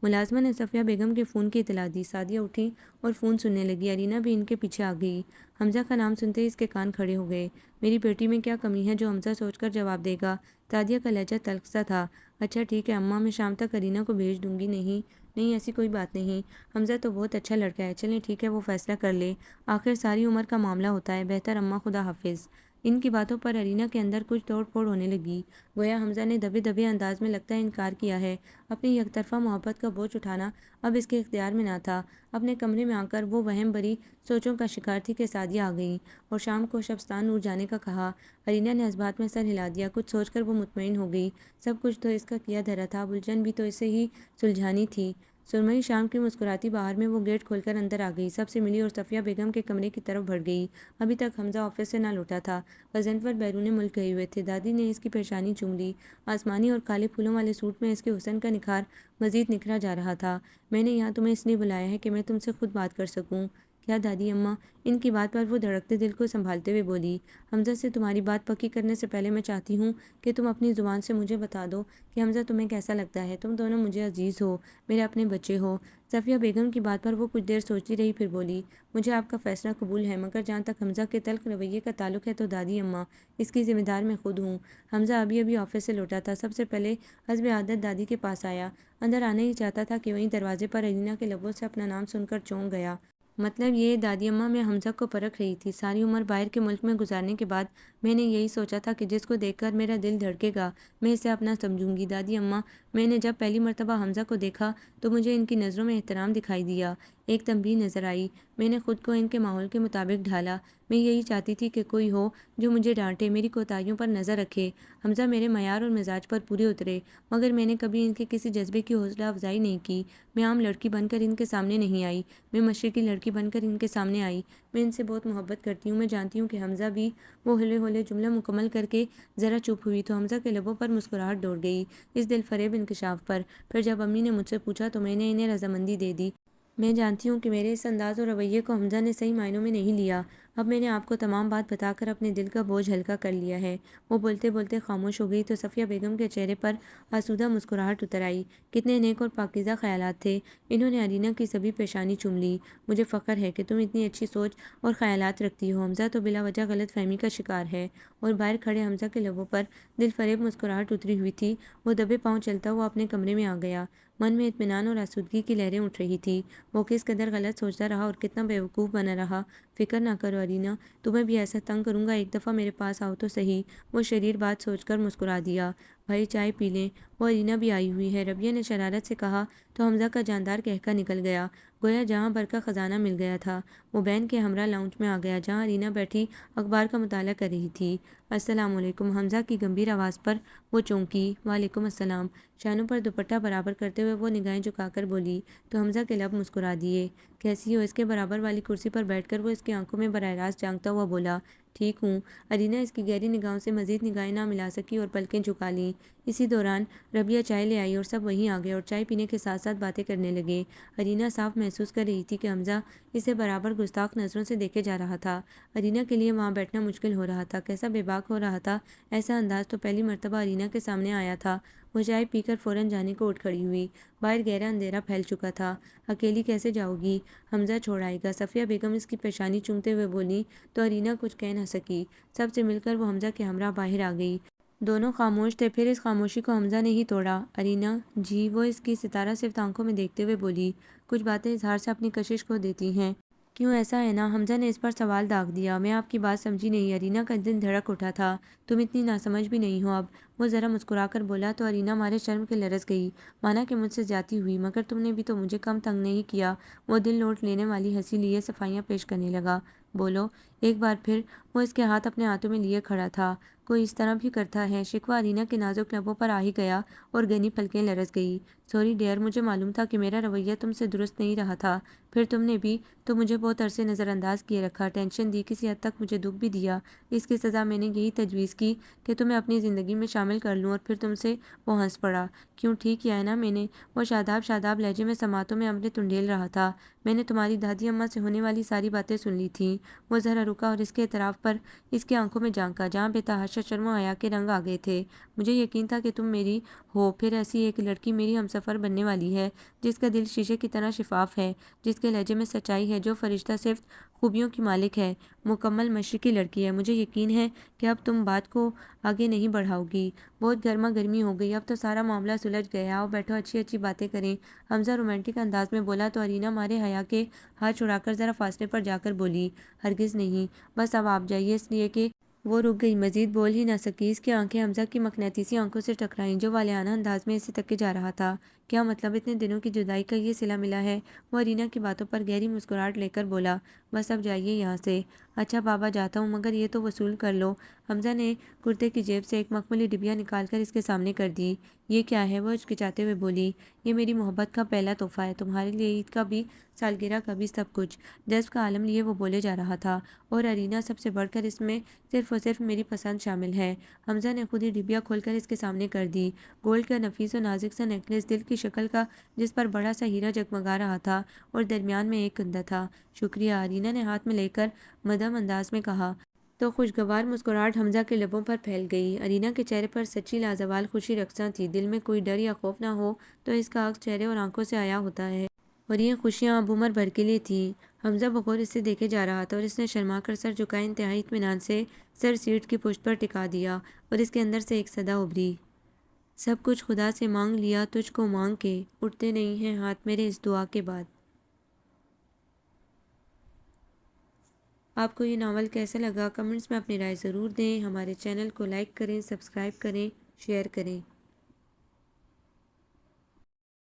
ملازمہ نے صفیہ بیگم کے فون کی اطلاع دی۔ سعدیہ اٹھی اور فون سننے لگی۔ ارینا بھی ان کے پیچھے آ گئی۔ حمزہ کا نام سنتے ہی اس کے کان کھڑے ہو گئے۔ میری بیٹی میں کیا کمی ہے جو حمزہ سوچ کر جواب دے گا؟ سعدیہ کا لہجہ تلخ سا تھا۔ اچھا ٹھیک ہے اماں، میں شام تک ارینا کو بھیج دوں گی۔ نہیں نہیں، ایسی کوئی بات نہیں، حمزہ تو بہت اچھا لڑکا ہے، چلیں ٹھیک ہے، وہ فیصلہ کر لے، آخر ساری عمر کا معاملہ ہوتا ہے۔ بہتر اماں، خدا حافظ۔ ان کی باتوں پر ارینا کے اندر کچھ توڑ پھوڑ ہونے لگی، گویا حمزہ نے دبے دبے انداز میں لگتا ہے انکار کیا ہے۔ اپنی یک طرفہ محبت کا بوجھ اٹھانا اب اس کے اختیار میں نہ تھا۔ اپنے کمرے میں آ کر وہ وہم بری سوچوں کا شکار تھی کہ سعدیہ آ گئیں اور شام کو شبستان نور جانے کا کہا۔ ارینا نے اسبات میں سر ہلا دیا۔ کچھ سوچ کر وہ مطمئن ہو گئی، سب کچھ تو اس کا کیا دھرا تھا، اب الجھن بھی تو اسے ہی سلجھانی تھی۔ سرمئی شام کی مسکراتی بہار میں وہ گیٹ کھول کر اندر آ گئی، سب سے ملی اور صفیہ بیگم کے کمرے کی طرف بڑھ گئی۔ ابھی تک حمزہ آفس سے نہ لوٹا تھا، غضنفر بیرون ملک گئے ہوئے تھے۔ دادی نے اس کی پیشانی چوم لی۔ آسمانی اور کالے پھولوں والے سوٹ میں اس کے حسن کا نکھار مزید نکھرا جا رہا تھا۔ میں نے یہاں تمہیں اس لیے بلایا ہے کہ میں تم سے خود بات کر سکوں۔ کیا دادی اماں؟ ان کی بات پر وہ دھڑکتے دل کو سنبھالتے ہوئے بولی، حمزہ سے تمہاری بات پکی کرنے سے پہلے میں چاہتی ہوں کہ تم اپنی زبان سے مجھے بتا دو کہ حمزہ تمہیں کیسا لگتا ہے۔ تم دونوں مجھے عزیز ہو، میرے اپنے بچے ہو۔ صفیہ بیگم کی بات پر وہ کچھ دیر سوچتی رہی، پھر بولی، مجھے آپ کا فیصلہ قبول ہے، مگر جہاں تک حمزہ کے تلخ رویے کا تعلق ہے تو دادی اماں، اس کی ذمہ دار میں خود ہوں۔ حمزہ ابھی ابھی آفس سے لوٹا تھا، سب سے پہلے حسب عادت دادی کے پاس آیا، اندر آنا ہی چاہتا تھا کہ وہیں دروازے پر ارینا کے لبوں سے اپنا نام سن کر چونک گیا۔ مطلب یہ دادی اماں، میں حمزہ کو پرکھ رہی تھی، ساری عمر باہر کے ملک میں گزارنے کے بعد میں نے یہی سوچا تھا کہ جس کو دیکھ کر میرا دل دھڑکے گا میں اسے اپنا سمجھوں گی۔ دادی اماں، میں نے جب پہلی مرتبہ حمزہ کو دیکھا تو مجھے ان کی نظروں میں احترام دکھائی دیا، ایک تنبیہ نظر آئی۔ میں نے خود کو ان کے ماحول کے مطابق ڈھالا۔ میں یہی چاہتی تھی کہ کوئی ہو جو مجھے ڈانٹے، میری کوتاہیوں پر نظر رکھے۔ حمزہ میرے معیار اور مزاج پر پورے اترے، مگر میں نے کبھی ان کے کسی جذبے کی حوصلہ افزائی نہیں کی۔ میں عام لڑکی بن کر ان کے سامنے نہیں آئی، میں مشرقی لڑکی بن کر ان کے سامنے آئی۔ میں ان سے بہت محبت کرتی ہوں۔ میں جانتی ہوں کہ حمزہ بھی۔ وہ ہولے ہولے جملہ مکمل کر کے ذرا چپ ہوئی تو حمزہ کے لبوں پر مسکراہٹ دوڑ گئی اس دل فریب انکشاف پر۔ پھر جب امی نے مجھ سے پوچھا تو میں نے انہیں رضامندی دے دی۔ میں جانتی ہوں کہ میرے اس انداز اور رویے کو حمزہ نے صحیح معنوں میں نہیں لیا۔ اب میں نے آپ کو تمام بات بتا کر اپنے دل کا بوجھ ہلکا کر لیا ہے۔ وہ بولتے بولتے خاموش ہو گئی تو صفیہ بیگم کے چہرے پر آسودہ مسکراہٹ اتر آئی۔ کتنے نیک اور پاکیزہ خیالات تھے۔ انہوں نے ارینا کی سبھی پیشانی چوم لی۔ مجھے فخر ہے کہ تم اتنی اچھی سوچ اور خیالات رکھتی ہو۔ حمزہ تو بلا وجہ غلط فہمی کا شکار ہے۔ اور باہر کھڑے حمزہ کے لبوں پر دل فریب مسکراہٹ اتری ہوئی تھی۔ وہ دبے پاؤں چلتا ہوا اپنے کمرے میں آ گیا۔ من میں اطمینان اور آسودگی کی لہریں اٹھ رہی تھی۔ وہ کس قدر غلط سوچتا رہا اور کتنا بیوقوف بنا رہا۔ فکر نہ کرو ارینا، تمہیں بھی ایسا تنگ کروں گا، ایک دفعہ میرے پاس آؤ تو صحیح۔ وہ شریر بات سوچ کر مسکرا دیا۔ بھائی چائے پی لیں، وہ ارینا بھی آئی ہوئی ہے، ربیہ نے شرارت سے کہا تو حمزہ کا جاندار کہکا نکل گیا۔ گویا جہاں بھر کا خزانہ مل گیا تھا۔ وہ بہن کے ہمراہ لاؤنج میں آ گیا جہاں ارینا بیٹھی اخبار کا مطالعہ کر رہی تھی۔ السلام علیکم، حمزہ کی گمبھیر آواز پر وہ چونکی۔ وعلیکم السلام، شانوں پر دوپٹہ برابر کرتے ہوئے وہ نگاہیں جھکا کر بولی تو حمزہ کے لب مسکرا دیے۔ کیسی ہو؟ اس کے برابر والی کرسی پر بیٹھ کر وہ اس کی آنکھوں میں براہ راست جھانکتا ہوا بولا۔ ٹھیک ہوں۔ ارینا اس کی گہری نگاہوں سے مزید نگاہیں نہ ملا سکی اور پلکیں جھکا لیں۔ اسی دوران ربیہ چائے لے آئی اور سب وہیں آ گئے اور چائے پینے کے ساتھ ساتھ باتیں کرنے لگے۔ ارینا صاف محسوس کر رہی تھی کہ حمزہ اسے برابر گستاخ نظروں سے دیکھے جا رہا تھا۔ ارینا کے لیے وہاں بیٹھنا مشکل ہو رہا تھا۔ کیسا بے باک ہو رہا تھا۔ ایسا انداز تو پہلی مرتبہ ارینا کے سامنے آیا تھا۔ وہ چائے پی کر فوراً جانے کو اٹھ کھڑی ہوئی۔ باہر گہرا اندھیرا پھیل چکا تھا۔ اکیلی کیسے جاؤ گی؟ حمزہ چھوڑ آئے گا؟ صفیہ بیگم اس کی پیشانی چومتے ہوئے بولی تو ارینا کچھ کہہ نہ سکی۔ سب سے مل کر وہ حمزہ کے ہمراہ باہر آ گئی۔ دونوں خاموش تھے، پھر اس خاموشی کو حمزہ نے ہی توڑا۔ ارینا جی، وہ اس کی ستارہ صفت آنکھوں میں دیکھتے ہوئے بولی۔ کچھ باتیں اظہار سے اپنی کشش کھو دیتی ہیں۔ کیوں ایسا ہے نا؟ حمزہ نے اس پر سوال داغ دیا۔ میں آپ کی بات سمجھی نہیں۔ ارینا کا دل دھڑک اٹھا تھا۔ تم اتنی ناسمجھ بھی نہیں ہو اب، وہ ذرا مسکرا کر بولا تو ارینا مارے شرم کے لرز گئی۔ مانا کہ مجھ سے زیادتی ہوئی، مگر تم نے بھی تو مجھے کم تنگ نہیں کیا۔ وہ دل لوٹ لینے والی ہنسی لیے صفائیاں پیش کرنے لگا۔ بولو ایک بار پھر۔ وہ اس کے ہاتھ اپنے ہاتھوں میں لیے کھڑا تھا۔ کوئی اس طرح بھی کرتا ہے؟ شکوہ ارینا کے نازک لبوں پر آ ہی گیا اور گھنی پلکیں لرز گئی۔ سوری ڈیئر، مجھے معلوم تھا کہ میرا رویہ تم سے درست نہیں رہا تھا۔ پھر تم نے بھی تو مجھے بہت عرصے نظر انداز کیے رکھا، ٹینشن دی، کسی حد تک مجھے دکھ بھی دیا۔ اس کی سزا میں نے یہی تجویز کی کہ تمہیں اپنی زندگی میں شامل کر لوں اور پھر تم سے وہ ہنس پڑا۔ کیوں ٹھیک کیا ہے نا میں نے؟ وہ شاداب شاداب لہجے میں سماعتوں میں امرت انڈیل رہا تھا۔ میں نے تمہاری دادی اماں سے ہونے والی ساری باتیں سن لی تھیں۔ وہ ذرا رکا اور اس کے اعتراف پر اس کی آنکھوں میں جھانکا جہاں بے تحاشا شرم و حیا کے رنگ آ گئے تھے۔ مجھے یقین تھا کہ تم میری ہو، پھر ایسی ایک لڑکی میری ہمسفر بننے والی ہے جس کا دل شیشے کی طرح شفاف ہے، جس کے لہجے میں سچائی ہے، جو فرشتہ صفت خوبیوں کی مالک ہے، مکمل مشرقی لڑکی ہے۔ مجھے یقین ہے کہ اب تم بات کو آگے نہیں بڑھاؤ گی۔ بہت گرما گرمی ہو گئی، اب تو سارا معاملہ سلجھ گیا۔ آؤ بیٹھو، اچھی اچھی باتیں کریں، حمزہ رومانٹک انداز میں بولا تو ارینا مارے حیا کے ہاتھ چھڑا کر ذرا فاصلے پر جا کر بولی ہرگز نہیں، بس اب آپ جائیے، اس لیے کہ وہ رک گئی، مزید بول ہی نہ سکی۔ اس کی آنکھیں حمزہ کی مقناطیسی آنکھوں سے ٹکرائیں جو والیانہ انداز میں اسے تکے جا رہا تھا۔ کیا مطلب؟ اتنے دنوں کی جدائی کا یہ صلہ ملا ہے؟ وہ ارینا کی باتوں پر گہری مسکراہٹ لے کر بولا۔ بس اب جائیے یہاں سے۔ اچھا بابا جاتا ہوں، مگر یہ تو وصول کر لو۔ حمزہ نے کرتے کی جیب سے ایک مخملی ڈبیا نکال کر اس کے سامنے کر دی۔ یہ کیا ہے؟ وہ ہچکچاتے ہوئے بولی۔ یہ میری محبت کا پہلا تحفہ ہے، تمہارے لیے، عید کا بھی، سالگرہ کا بھی، سب کچھ۔ جذب کا عالم لیے وہ بولے جا رہا تھا۔ اور ارینا سب سے بڑھ کر اس میں صرف اور صرف میری پسند شامل ہے۔ حمزہ نے خود ہی ڈبیا کھول کر اس کے سامنے کر دی۔ گولڈ کا نفیس و نازک سا نیکلس، دل کی شکل کا، جس پر بڑا سا ہیرا جگمگا رہا تھا اور درمیان میں ایک گندا تھا۔ شکریہ، ارینا نے ہاتھ میں لے کر مدھم انداز میں کہا تو خوشگوار مسکراہٹ حمزہ کے لبوں پر پھیل گئی۔ ارینا کے چہرے پر سچی لازوال خوشی رقصاں تھی۔ دل میں کوئی ڈر یا خوف نہ ہو تو اس کا عکس چہرے اور آنکھوں سے آیا ہوتا ہے، اور یہ خوشیاں اب عمر بھر کے لیے تھیں۔ حمزہ بغور اس سے دیکھے جا رہا تھا اور اس نے شرما کر سر جھکائے انتہائی اطمینان سے سر سیٹ کی پشت پر ٹکا دیا اور اس کے اندر سے ایک صدا ابھری۔ سب کچھ خدا سے مانگ لیا، تجھ کو مانگ کے اٹھتے نہیں ہیں ہاتھ میرے اس دعا کے بعد۔ آپ کو یہ ناول کیسا لگا؟ کمنٹس میں اپنی رائے ضرور دیں۔ ہمارے چینل کو لائک کریں، سبسکرائب کریں، شیئر کریں۔